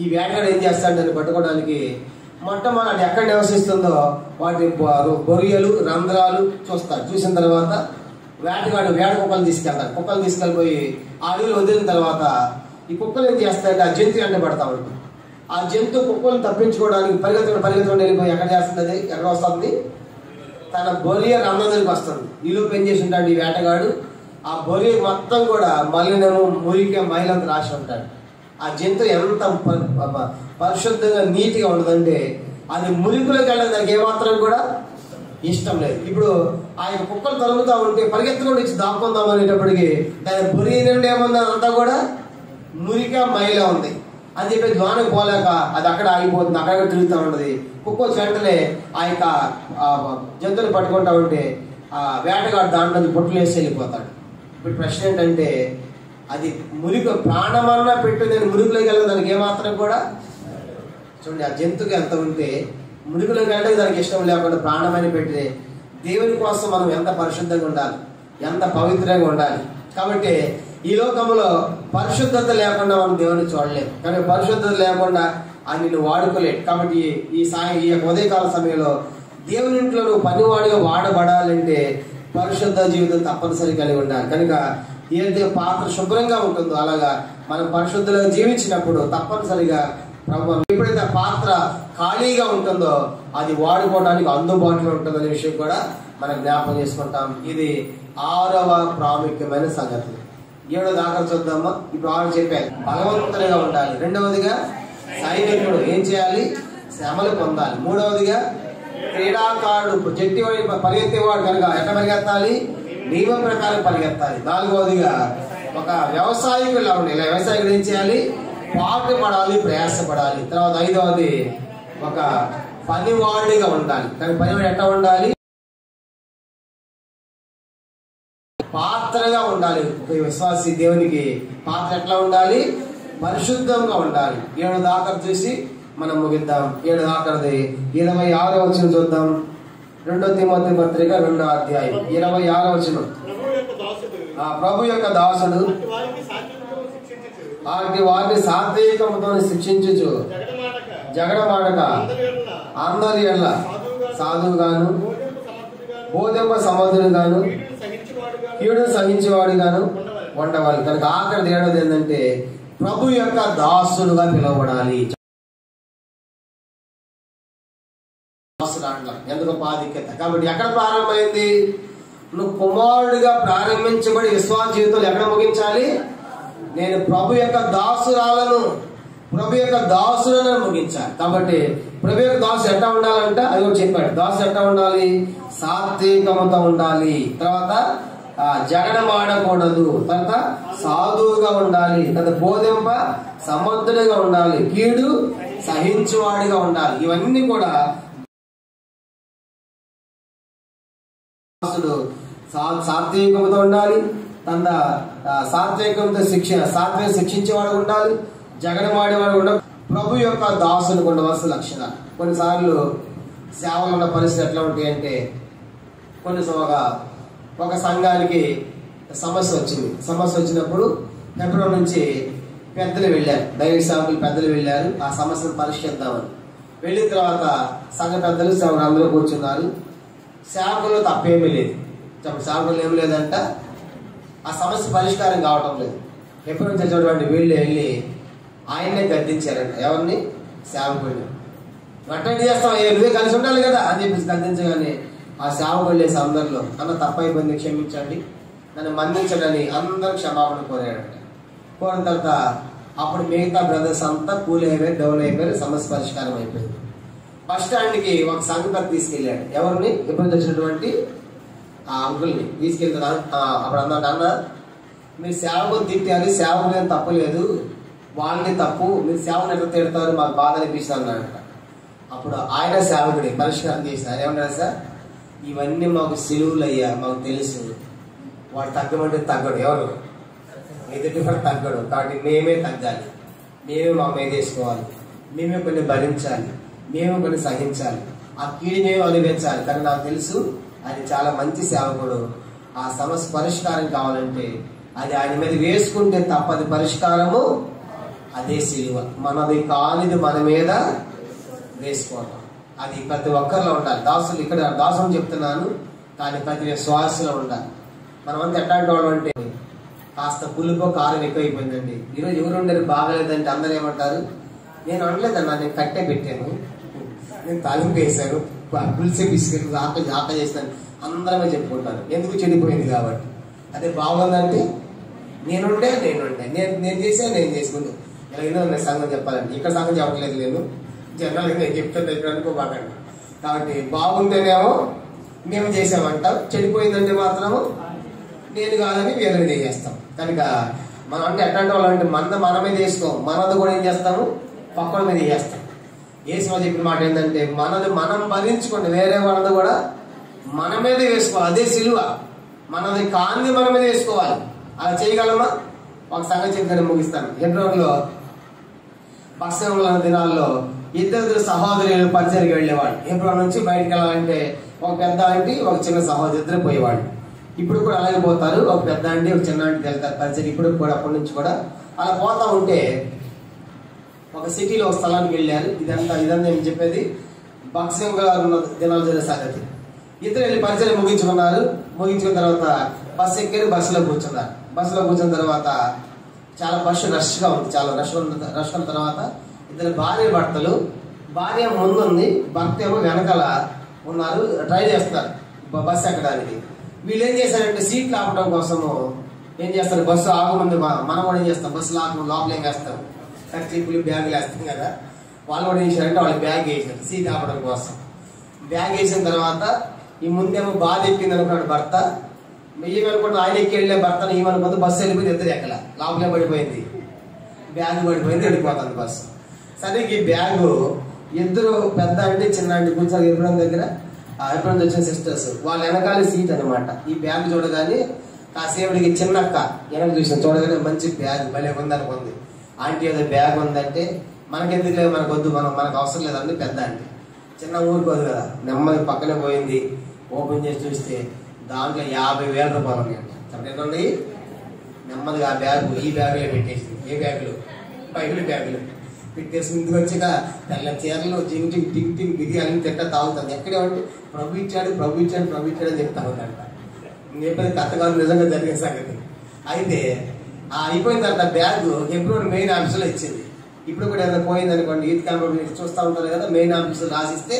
[SPEAKER 2] ఈ వేటగాడు ఏం చేస్తాడు, దాన్ని పట్టుకోవడానికి మొట్టమొదటి ఎక్కడ నివసిస్తుందో వాటి బొరియలు, రంధ్రాలు చూస్తాడు. చూసిన తర్వాత వేటగాడు కుక్కలు తీసుకెళ్తాడు. కుక్కలు తీసుకెళ్ళిపోయి ఆ అడవిలో వదిలిన తర్వాత ఈ కుక్కలు ఏం చేస్తాయంటే ఆ జంతువు వెంట పడతా ఉంటుంది. ఆ జంతువు కుక్కలను తప్పించుకోవడానికి పరిగెత్తుకొని వెళ్ళిపోయి ఎక్కడ చేస్తుంది, ఎక్కడ వస్తుంది, తన బొరియ రంధ్రానికి వస్తుంది. ఈలోపు ఏం చేసి ఉంటాడు ఈ వేటగాడు, ఆ బొరియ మొత్తం కూడా మలినము, మురికి, మైలంత రాసి ఉంటాడు. ఆ జంతువు ఎంత పరిశుద్ధంగా నీట్గా ఉండదంటే అది మురికులోకి వెళ్ళడం దానికి ఏమాత్రం కూడా ఇష్టం లేదు. ఇప్పుడు ఆయన కుక్కలు తరుగుతూ ఉంటే పరిగెత్తుకొని ఇచ్చి దాక్కుందాం అనేటప్పటికి దాని బొరియ నుండి ఏముంది, అంతా కూడా మురిక, మైల ఉంది అని చెప్పి ద్వానికి పోలేక అది అక్కడ ఆగిపోతుంది, అక్కడ తిరుగుతూ ఉంటుంది. కుక్క వెంటనే ఆ యొక్క జంతువుని పట్టుకుంటా ఉంటే ఆ వేటగాడు దాంట్లో బొట్లు వేసి వెళ్ళిపోతాడు. ఇప్పుడు ప్రశ్న ఏంటంటే అది మురికి ప్రాణమన్నా పెట్టు, నేను మురికిలోకి వెళ్ళదు దానికి ఏమాత్రం కూడా. చూడండి, ఆ జంతువుకి ఎంత ఉంటే మురికిలోకి వెళ్ళడానికి దానికి ఇష్టం లేకుండా ప్రాణమైన పెట్టి దేవుని కోసం మనం ఎంత పరిశుద్ధంగా ఉండాలి, ఎంత పవిత్రంగా ఉండాలి. కాబట్టి ఈ లోకంలో పరిశుద్ధత లేకుండా మనం దేవుని చూడలేము. కానీ పరిశుద్ధత లేకుండా ఆయన నిన్ను వాడుకోలేడు. కాబట్టి ఈ ఉదయకాల సమయంలో దేవుని ఇంట్లో నువ్వు పనివాడిగా వాడబడాలంటే పరిశుద్ధ జీవితం తప్పనిసరి కలిగి ఉండాలి. కనుక ఏదైతే పాత్ర శుభ్రంగా ఉంటుందో అలాగా మనం పరిశుద్ధంగా జీవించినప్పుడు తప్పనిసరిగా ప్రభు ఎప్పుడైతే పాత్ర ఖాళీగా ఉంటుందో అది వాడుకోవడానికి అందుబాటులో ఉంటుందనే విషయం కూడా మనం జ్ఞాపకం చేసుకుంటాం. ఇది 6వ ప్రాముఖ్యమైన సంగతి. 7వ దాకా చూద్దామా. ఇప్పుడు 6 చెప్పారు, బలవంతులుగా ఉండాలి. 2వదిగా సైనికుడు ఏం చేయాలి, శ్రమలు పొందాలి. 3వదిగా క్రీడాకారుడు జట్టి పరిగెత్తేవాడు కనుక ఎట్లా పరిగెత్తాలి, నియమం ప్రకారం పరిగెత్తాలి. 4వదిగా ఒక వ్యవసాయకులా ఉండాలి. వ్యవసాయకుడు ఏం చేయాలి, పాటు పడాలి, ప్రయాసపడాలి. తర్వాత 5వది ఒక పనివాడిగా ఉండాలి. కానీ పనివాడు ఎట్లా ఉండాలి, పాత్రగా ఉండాలి. విశ్వాసి దేవునికి పాత్ర ఎట్లా ఉండాలి, పరిశుద్ధంగా ఉండాలి. 7 దాకా చూసి మనం ముగిద్దాం. 7 దాకాది 26వ వచనం చూద్దాం. 2 తిమోతి పత్రిక 2వ అధ్యాయం 26వ వచనం. ప్రభు యొక్క దాసుడు వారిని సాత్వికముతో శిక్షించుచు జగడమాడక అందరి ఎడల సాధువుగాను, బోధింప సమర్థుడుగాను, కీడు సహించేవాడుగాను ఉండవాలి. కనుక ఆఖరి 7వది ఏంటంటే ప్రభు యొక్క దాసుడుగా పిలువబడాలి. ఎందుకు ఆధిక్యత. కాబట్టి ఎక్కడ ప్రారంభమైంది, నువ్వు కుమారుడిగా ప్రారంభించబడి విశ్వాస జీవితంలో ఎక్కడ ముగించాలి, నేను ప్రభు యొక్క దాసురాలను, ప్రభు యొక్క దాసులను ముగించాలి. కాబట్టి ప్రభు యొక్క దాసు ఎట్లా ఉండాలంటే అది కూడా చెప్పాడు. దాసు ఎట్లా ఉండాలి, సాత్వికముతో ఉండాలి. తర్వాత జగడమాడకూడదు. తర్వాత సాధువుగా ఉండాలి. తర్వాత బోధింప సమర్థుడిగా ఉండాలి. కీడు సహించువాడిగా ఉండాలి. ఇవన్నీ కూడా సాత్వికంతో ఉండాలి. తన సాత్వికంతో శిక్షించేవాడు ఉండాలి. జగడమాడేవాడు ఉండాలి. ప్రభు యొక్క దాసులకు ఉండవలసిన లక్షణాలు. కొన్నిసార్లు సేవలు ఉన్న పరిస్థితి ఎట్లా ఉంటాయి అంటే, ఒక సంఘానికి సమస్య వచ్చింది. సమస్య వచ్చినప్పుడు ఫిబ్రవరి నుంచి పెద్దలు వెళ్ళారు, దైవ సేవకులు పెద్దలు వెళ్ళారు ఆ సమస్యను పరిష్కరిద్దామని. వెళ్ళిన తర్వాత సంఘ పెద్దలు సేవకులు అందరూ కూర్చున్నారు. సేవకుల్లో తప్పేమీ లేదు. సేవకులు ఏమి లేదంట, ఆ సమస్య పరిష్కారం కావటం లేదు. ఎప్పటి నుంచి చూడండి వీళ్ళు వెళ్ళి ఆయన్నే గద్దించారంట. ఎవరిని, సేవకుడిని. అటెండ్ చేస్తాం, నువ్వే కలిసి ఉండాలి కదా అని చెప్పేసి గద్దించగానే ఆ సేవకులు లేసి అందరిలో అన్న తప్పైపోయింది క్షమించండి, నన్ను మన్నించడని అందరూ క్షమాపణ కోరాడట. కోరిన తర్వాత అప్పుడు మిగతా బ్రదర్స్ అంతా కూల్ అయిపోయారు, డౌన్ అయిపోయారు, సమస్య పరిష్కారం అయిపోయింది. బస్ స్టాండ్కి ఒక సంఘటన తీసుకెళ్ళాడు. ఎవరిని? ఎప్పుడు వచ్చినటువంటి ఆ అంకుల్ని తీసుకెళ్తారు. అప్పుడు అన్న మీరు సేవకులు తిట్టారు, సేవకులు ఏం తప్పు లేదు, వాళ్ళని తప్పు, మీరు సేవకులు ఎట్లా తిడతారు, మాకు బాధ అనిపిస్తుంది అన్నాడట. అప్పుడు ఆయన సేవకుడి పరిష్కారం చేసినారు. ఏమన్నారు సార్, ఇవన్నీ మాకు సిలువులు అయ్యా, మాకు తెలుసు, వాడు తగ్గమంటే తగ్గడు, ఎవరు ఎదుటి వాడు తగ్గడు, కాబట్టి మేమే తగ్గాలి, మేమే మా మీద వేసుకోవాలి, మేమే కొన్ని భరించాలి, మేము కొన్ని సహించాలి, ఆ కీడి మేము అనుభవించాలి. కానీ నాకు తెలుసు ఆయన చాలా మంచి సేవకుడు, ఆ సమస్య పరిష్కారం కావాలంటే అది ఆయన మీద వేసుకుంటే తప్పది పరిష్కారము, అదే సిలువ. మనది కానిది మన మీద వేసుకోవటం, అది ప్రతి ఒక్కరిలో ఉండాలి. దాసులు ఇక్కడ దాసులు చెప్తున్నాను, కానీ ప్రతి విశ్వాసలో ఉండాలి. మనమంతా ఎట్లాంటి వాళ్ళు అంటే కాస్త పులుపో కారం ఎక్కువైపోయిందండి, ఈరోజు ఎవరు ఉండరు బాగలేదంటే అందరూ ఏమంటారు, నేను అనలేదన్నా, నేను కట్టే పెట్టాను, నేను తాలింపు వేసాను, పులిసే బిస్కెట్ ఆక చేస్తాను, అందరమే చెప్పుకుంటారు. ఎందుకు? చెడిపోయింది కాబట్టి. అదే బాగుందంటే నేనుండే నేను చేసాను, నేను చేసుకుంటాను. ఎలాగైనా నేను సంఘం చెప్పాలండి, ఇక్కడ సంఘం చెప్పట్లేదు, నేను జనరల్గా నేను చెప్తాను ఇక్కడ అనుకోబాకండి. కాబట్టి బాగుంటేనేమో మేము చేసామంటాం, చెడిపోయిందంటే మాత్రము నేను కాదని వేరే మీద చేస్తాం. కనుక మనం అంటే ఎట్లాంటి వాళ్ళు అంటే మనమే చేసుకోం, మనది కూడా ఏం చేస్తాము, పక్కన మీద చేస్తాం. యేసు చెప్పిన మాట ఏంటంటే మనది మనం భరించుకోండి, వేరే వాళ్ళది కూడా మన మీద వేసుకోవాలి, అదే సిలువ. మనది కాంది మన మీద వేసుకోవాలి. అలా చేయగలమా? ఒక సంగతి చెప్తాను, ముగిస్తాను. హెబ్రోన్లో పక్షంలో దినాల్లో ఇద్దరు సహోదరులు పరిచయకి వెళ్ళేవాడు. హెబ్రోన్ నుంచి బయటకు వెళ్ళాలంటే ఒక పెద్ద ఆంటీ, ఒక చిన్న సహోదరు ఇద్దరు పోయేవాడు. ఇప్పుడు కూడా అలాగే పోతారు, ఒక పెద్ద ఆంటీ, ఒక చిన్న ఆంటీ వెళ్తారు పరిచయం. ఇప్పుడు కూడా అప్పటి నుంచి కూడా అలా పోతా ఉంటే ఒక సిటీలో ఒక స్థలానికి వెళ్ళారు. ఇదంతా నేను చెప్పేది భక్ష్యంగా ఉన్న దినాలు జరిగే సంగతి. ఇద్దరు వెళ్ళి పరిచయం ముగించుకున్నారు. ముగించుకున్న తర్వాత బస్సు ఎక్కారు, బస్సులో కూర్చున్నారు. బస్సులో కూర్చున్న తర్వాత చాలా బస్సు రష్గా ఉంది, చాలా రష్ ఉన్న తర్వాత ఇద్దరు భార్య భర్తలు, భార్య ముందుంది, భర్త ఏమో వెనకాల ఉన్నారు, ట్రై చేస్తున్నారు బస్సు ఎక్కడానికి. వీళ్ళు ఏం చేశారంటే సీట్లు ఆపడం కోసము ఏం చేస్తారు, బస్సు ఆగముందు మనం కూడా ఏం చేస్తాం, బస్సు లోపల ఏం వేస్తాం, కర్చీపులు బ్యాగులు వేస్తాం కదా, వాళ్ళు కూడా ఏం చేశారంటే వాళ్ళు బ్యాగ్ వేసారు సీట్ ఆపడం కోసం. బ్యాగ్ వేసిన తర్వాత ఈ ముందేమో బాధ ఎక్కింది అనుకున్నాడు భర్త, ఏమనుకుంటే ఆయన ఎక్కి వెళ్ళే భర్తను ఏమనుకుంటే బస్సు వెళ్ళిపోయింది, ఇద్దరు ఎక్కల లోపలే పడిపోయింది, బ్యాగ్ పడిపోయింది, వెళ్ళిపోతుంది బస్సు. సరే ఈ బ్యాగు ఇద్దరు పెద్ద అంటే చిన్న అంటే కూర్చొని ఎప్పుడు దగ్గర ఎప్పుడు వచ్చిన సిస్టర్స్ వాళ్ళ వెనకాల సీట్ అనమాట. ఈ బ్యాగ్ చూడగానే కాసేపటికి చిన్నక్క వెనక చూసిన చూడగానే మంచి బ్యాగ్ భలే ఉంది అనుకుంది. ఆంటీ ఏదో బ్యాగ్ ఉందంటే మనకెందుకు లేదు, మనకు వద్దు, మనకు అవసరం లేదండి. పెద్ద ఆంటీ చిన్న ఊరుకోదు కదా, నెమ్మది పక్కనే పోయింది. ఓపెన్ చేసి చూస్తే దాంట్లో 50,000 రూపాయలు ఉన్నాయండి. ఎన్ని ఉన్నాయి? నెమ్మదిగా ఆ బ్యాగు ఈ బ్యాగులో పెట్టేసింది. ఏ బ్యాగులు? బైబిల్ బ్యాగులు పెట్టేసి ముందుకు వచ్చిన తెల్ల చీరలు జింగ్ టింగ్ టింగ్ టింగ్ దిగి అన్ని తిట్ట తాగుతుంది. ఎక్కడే ఉంటే ప్రభు ఇచ్చాడు అని చెప్తా ఉందంట. చెప్పేది కథగారు నిజంగా జరిగిన సంగతి. అయితే అయిపోయిన తర్వాత బ్యాగ్ ఎప్పుడు మెయిన్ ఆఫీసులో ఇచ్చింది. ఇప్పుడు కూడా ఏదైనా పోయింది అనుకోండి, ఈద్ క్యాంప్ చూస్తూ ఉంటారు కదా, మెయిన్ ఆఫీసులో రాసిస్తే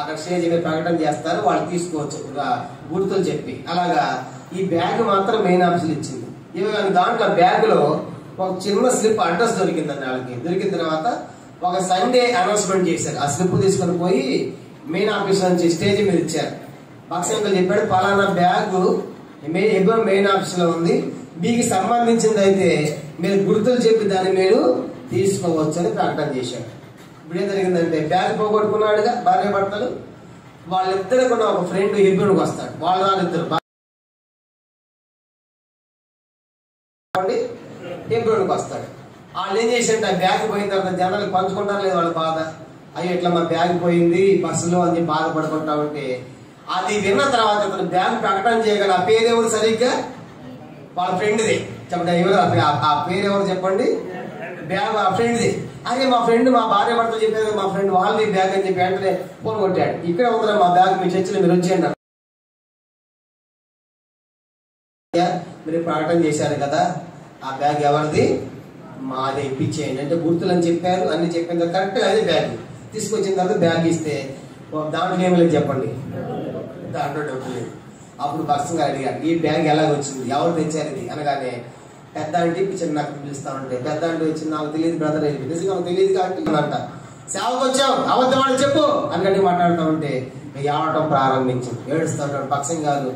[SPEAKER 2] అక్కడ స్టేజ్ మీద ప్రకటన చేస్తారు, వాళ్ళు తీసుకోవచ్చు గుర్తులు చెప్పి. అలాగా ఈ బ్యాగ్ మాత్రం మెయిన్ ఆఫీసులో ఇచ్చింది. ఇవి దాంట్లో బ్యాగ్లో ఒక చిన్న స్లిప్ అడ్రస్ దొరికిందండి వాళ్ళకి. దొరికిన తర్వాత ఒక సండే అనౌన్స్మెంట్ చేశారు. ఆ స్లిప్ తీసుకొని పోయి మెయిన్ ఆఫీస్ నుంచి స్టేజ్ మీద ఇచ్చారు. భక్ష్యంగా చెప్పాడు, పలానా బ్యాగ్ మెయిన్ ఆఫీస్ లో ఉంది, మీకు సంబంధించింది అయితే మీరు గుర్తులు చెప్పి దాన్ని మీరు తీసుకోవచ్చు అని ప్రకటన చేశాడు. ఇప్పుడు ఏం జరిగిందంటే బ్యాగ్ పోగొట్టుకున్నాడుగా భార్య భర్తలు, వాళ్ళిద్దరు కూడా ఒక ఫ్రెండ్ హెబ్రోన్కి వస్తాడు. వాళ్ళిద్దరు హెబ్రోన్కి వస్తాడు. వాళ్ళు ఏం చేశారంటే ఆ బ్యాగ్ పోయిన తర్వాత జనాలకు పంచుకుంటారు లేదు వాళ్ళ బాధ, అయ్యో ఇట్లా మా బ్యాగ్ పోయింది బస్సులో అని బాధపడుకుంటా ఉంటే అది విన్న తర్వాత అతను బ్యాగ్ ప్రకటన చేయగల ఆ పేరెవరు సరిగ్గా వాళ్ళ ఫ్రెండ్ది చెప్పండి. ఎవరు ఆ పేరెవరు చెప్పండి? బ్యాగ్ ఆ ఫ్రెండ్ది. అదే మా ఫ్రెండ్ మా భార్య భర్తలు చెప్పారు, మా ఫ్రెండ్ వాళ్ళది బ్యాగ్ అని చెప్పి వెంటనే ఫోన్ కొట్టాడు, ఇక్కడ ఉందా మా బ్యాగ్, మీ చర్చిలో మీరు వచ్చేయండి, మీరు ప్రకటన చేశారు కదా ఆ బ్యాగ్ ఎవరిది? మాదే, ఇప్పించేయండి అంటే గుర్తులు అని చెప్పారు. అన్ని చెప్పిన కరెక్ట్గా అదే బ్యాగ్ తీసుకొచ్చిన తర్వాత బ్యాగ్ ఇస్తే దాంట్లో ఏమి లేదు చెప్పండి, దాంట్లో డబ్బు లేదు. అప్పుడు భక్తంగా అడిగాడు, ఈ బ్యాగ్ ఎలాగొచ్చింది, ఎవరు తెచ్చారు ఇది అనగానే పెద్ద అంటే చిన్న పిలుస్తా ఉంటే పెద్ద అంటే వచ్చింది, నాకు తెలియదు బ్రదర్, నిజంగా నాకు తెలియదు కాబట్టి అంట. సేవకు వచ్చావు అబద్ధం వాళ్ళు చెప్పు అన్నట్టు మాట్లాడుతూ ఉంటే ఏడవటం ప్రారంభించింది. ఏడుస్తూ ఉంటాడు. పక్షం కాదు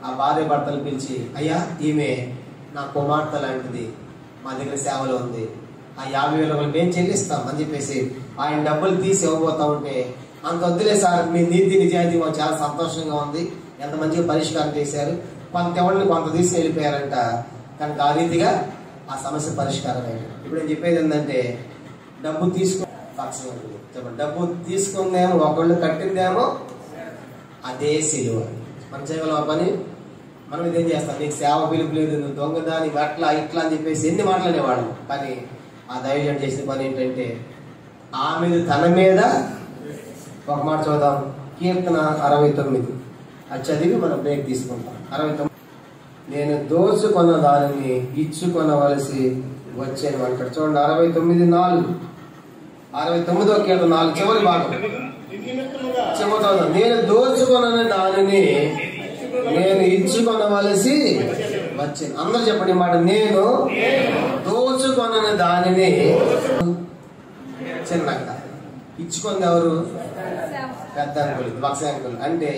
[SPEAKER 2] ఆ భార్య భర్తలు పిలిచి, అయ్యా ఈమె నా కుమార్తె లాంటిది, మా దగ్గర సేవలో ఉంది, ఆ 50,000 మేము చెల్లిస్తాం అని చెప్పేసి ఆయన డబ్బులు తీసి ఇవ్వబోతా ఉంటే, అంత వద్దులే సార్, మీ నీతి నిజాయితీ మాకు చాలా సంతోషంగా ఉంది, ఎంత మంచిగా పరిష్కారం చేశారు, కొంత ఎవరిని కొంత తీసి వెళ్ళిపోయారంట. కనుక ఆ రీతిగా ఆ సమస్య పరిష్కారం అయ్యింది. ఇప్పుడు నేను చెప్పేది ఏంటంటే, డబ్బు తీసుకు చెప్పండి, డబ్బు తీసుకుందేమో ఒకళ్ళు, కట్టిందేమో అదే సిలువ. మనం చేయగలం పని, మనం ఇదేం చేస్తాం, నీకు సేవ పిలుపు లేదు, నువ్వు దొంగదాని అట్లా ఇట్లా అని చెప్పేసి ఎన్ని మాట్లాడేవాళ్ళం. కానీ ఆ దైవజనుడు చేసిన పని ఏంటంటే, ఆమె తన మీద ఒక మాట చూద్దాం, కీర్తన 69 అది చదివి మనం బ్రేక్ తీసుకుంటాం. 69 నేను దోచుకున్న దానిని ఇచ్చుకొనవలసి వచ్చాను అంటాడు. చూడండి 69:4, 69వ కీర్తన 4 చివరి భాగం చెబుతాను. నేను దోచుకున్న దానిని నేను ఇచ్చుకొనవలసి వచ్చాను. అందరూ చెప్పండి మాట, నేను దోచుకొన్న దానిని. చిన్నక్క ఇచ్చుకుంది ఎవరు? పెద్ద అంకులు, భక్స అంకులు. అంటే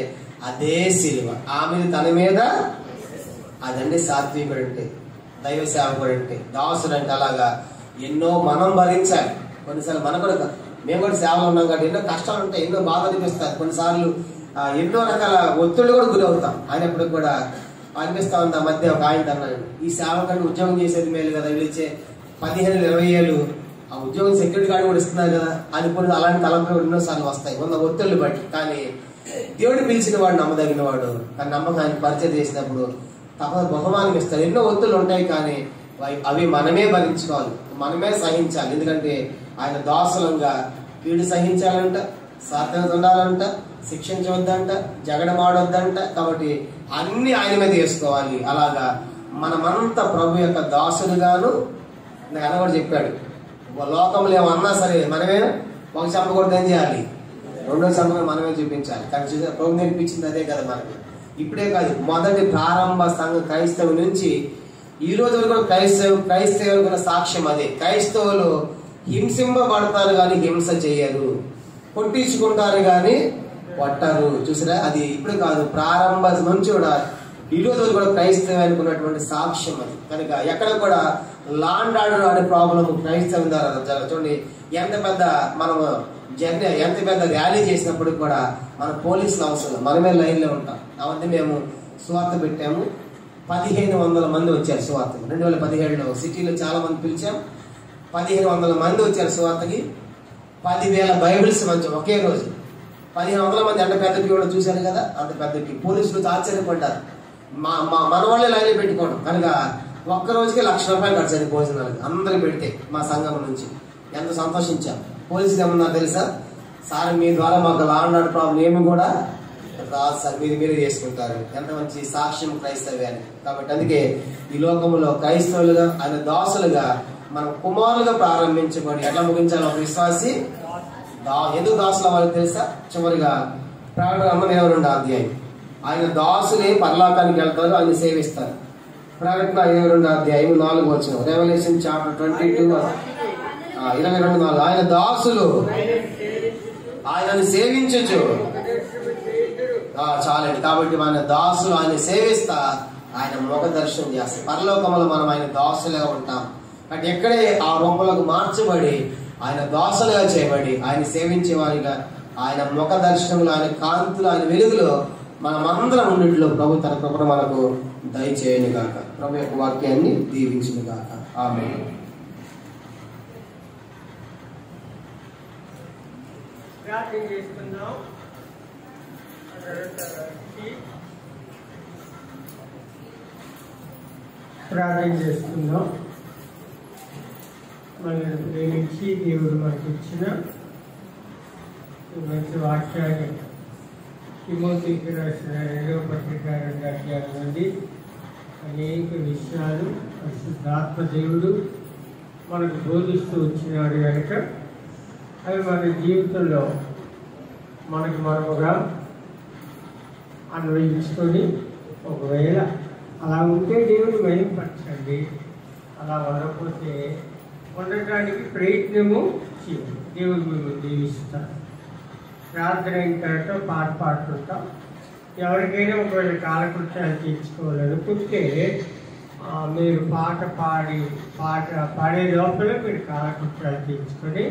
[SPEAKER 2] అదే సిలువ, ఆమె తన మీద. అదండి సాత్వికుడు అంటే, దైవ సేవకుడు అంటే, దాసుడు అంటే. అలాగా ఎన్నో మనం భరించాలి. కొన్నిసార్లు మనం కూడా, మేము కూడా సేవలు ఉన్నాం కాబట్టి ఎన్నో కష్టాలు ఉంటాయి, ఎన్నో బాధ అనిపిస్తాయి. కొన్నిసార్లు ఎన్నో రకాల ఒత్తిళ్ళు కూడా గురవుతాం. అయినప్పటికి కూడా అనిపిస్తా ఉంది. ఆ మధ్య ఒక ఆయన అన్నాడు, ఈ సేవ కంటే ఉద్యోగం చేసేది మేలు కదా, వీళ్ళిచ్చే 15,000-20,000 ఏళ్ళు ఆ ఉద్యోగం సెక్యూరిటీ గార్డు కూడా ఇస్తున్నారు కదా అని కొన్ని అలాంటి తలంపులు ఎన్నోసార్లు వస్తాయి, ఉన్న ఒత్తిళ్ళు బట్టి. కానీ దేవుడు పిలిచిన వాడు నమ్మదగిన వాడు. కానీ నమ్మకాన్ని పరిచయం చేసినప్పుడు తప్ప బహుమానం ఇస్తారు. ఎన్నో ఒత్తిళ్ళు ఉంటాయి, కానీ అవి మనమే భరించుకోవాలి, మనమే సహించాలి. ఎందుకంటే ఆయన దాసులంగా వీడు సహించాలంట, సాధ్యత ఉండాలంట, శిక్షించవద్దంట, జగడమాడొద్దంట. కాబట్టి అన్ని ఆయన మీద వేసుకోవాలి. అలాగా మనమంతా ప్రభు యొక్క దాసులుగాను. నాకు అన్న కూడా చెప్పాడు, లోకంలో ఏమన్నా సరే మనమే ఒక చంపకూడదు, ఏం చేయాలి, రెండో చంపకూడదు, మనమే చూపించాలి. కానీ ప్రభు నేర్పించింది అదే కదా మనకి. ఇప్పుడే కాదు, మొదటి ప్రారంభ సంఘ క్రైస్తవు నుంచి ఈ రోజు వరకు క్రైస్తవులకు సాక్ష్యం అదే. క్రైస్తవులు హింసింపబడతారు కానీ హింస చేయరు, కొట్టించుకుంటారు కానీ కొట్టరు. చూసారా, అది ఇప్పుడు కాదు, ప్రారంభ నుంచి కూడా ఈ రోజు వరకు కూడా క్రైస్తవానికి ఉన్నటువంటి సాక్ష్యం అది. కనుక ఎక్కడ కూడా లాండ్ ఆర్డర్ అనే ప్రాబ్లం క్రైస్తవం ద్వారా జరగదు. చూడండి, ఎంత పెద్ద మనము జర్నీ, ఎంత పెద్ద ర్యాలీ చేసినప్పుడు కూడా మన పోలీసులు అవసరం, మనమే లైన్లో ఉంటాం. అవన్నీ మేము సువార్త పెట్టాము, 1,500 మంది వచ్చారు సువార్త. 2017లో సిటీలో చాలా మంది పిలిచాం, 1,500 మంది వచ్చారు సువార్తకి. 10,000 బైబిల్స్ మంచి ఒకే రోజు. 1,500 మంది అంత పెద్ద క్యూ చూశారు కదా, అంత పెద్ద క్యూ. పోలీసులు ఆశ్చర్యపడ్డారు, మన వాళ్ళే లైన్లో పెట్టుకోవడం. కనుక ఒక్క రోజుకి ₹1,00,000 ఖర్చు భోజనాలకి అందరికి పెడితే మా సంఘం నుంచి. ఎంత సంతోషించాం. పోలీసులు ఏమన్నా తెలుసా, సార్ మీ ద్వారా మాకు లాండ్ ఆర్డర్ ప్రాబ్లం ఏమి కూడా రాదు సార్, మీరే చేసుకుంటారు. ఎంత మంచి సాక్ష్యం క్రైస్తవ్యాన్ని. కాబట్టి అందుకే ఈ లోకంలో క్రైస్తవులుగా, ఆయన దాసులుగా, మనం కుమారులుగా ప్రారంభించబడి ఎట్లా ముగించాలి ఒక విశ్వాసి. ఎందుకు దాసులు అవ్వాలి తెలుసా? చివరిగా ప్రకటన 22వ అధ్యాయం, ఆయన దాసులే పరలోకానికి వెళ్తారు, ఆయన సేవిస్తారు. ప్రకటన 22వ అధ్యాయం 4వ వచనం, రెవల్యూషన్ చాప్టర్ 22 22:4, ఆయన దాసులు ఆయనను సేవించచ్చు. చాలండి. కాబట్టి మన దాసులు ఆయన సేవిస్తా, ఆయన ముఖ దర్శనం చేస్తారు. పరలోకంలో మనం ఆయన దాసులుగా ఉంటాం. అంటే ఎక్కడే ఆ రూపంలోకి మార్చబడి ఆయన దాసులుగా చేయబడి ఆయన సేవించే వారిగా, ఆయన ముఖ దర్శనంలో, ఆయన కాంతులు, ఆయన వెలుగులో మనమందరం ఉన్నట్లు ప్రభు తన కృపను మనకు దయచేయను గాక. ప్రభు యొక్క వాక్యాన్ని దీవించును గాక. ఆమేన్.
[SPEAKER 1] ప్రార్థన చేసుకుందాం. ప్రార్థన చేసుకుందాం. మనల్ని ప్రేమించి దేవుడు మనకి ఇచ్చిన మంచి వాక్యాన్ని తిమోతికి రాసిన 2వ పత్రిక 2వ అధ్యాయం నుండి అనేక విషయాలు పరిశుద్ధాత్మ దేవుడు మనకు బోధిస్తూ వచ్చినాడు కనుక అవి మన జీవితంలో మనకి మనముగా అన్వయించుకొని, ఒకవేళ అలా ఉంటే దేవుని మహిమపరచండి, అలా ఉండకపోతే ఉండటానికి ప్రయత్నము చేయండి. దేవుడు మిమ్మల్ని దీవిస్తారు. ప్రార్థన అయిన తర్వాత పాట పాడుతుంటాం. ఎవరికైనా ఒకవేళ కాలకృత్యాలు తీర్చుకోవాలనుకుంటే మీరు పాట పాడే లోపల మీరు కాలకృత్యాలు తీర్చుకొని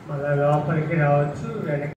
[SPEAKER 1] మళ్ళీ లోపలికి రావచ్చు. వెనక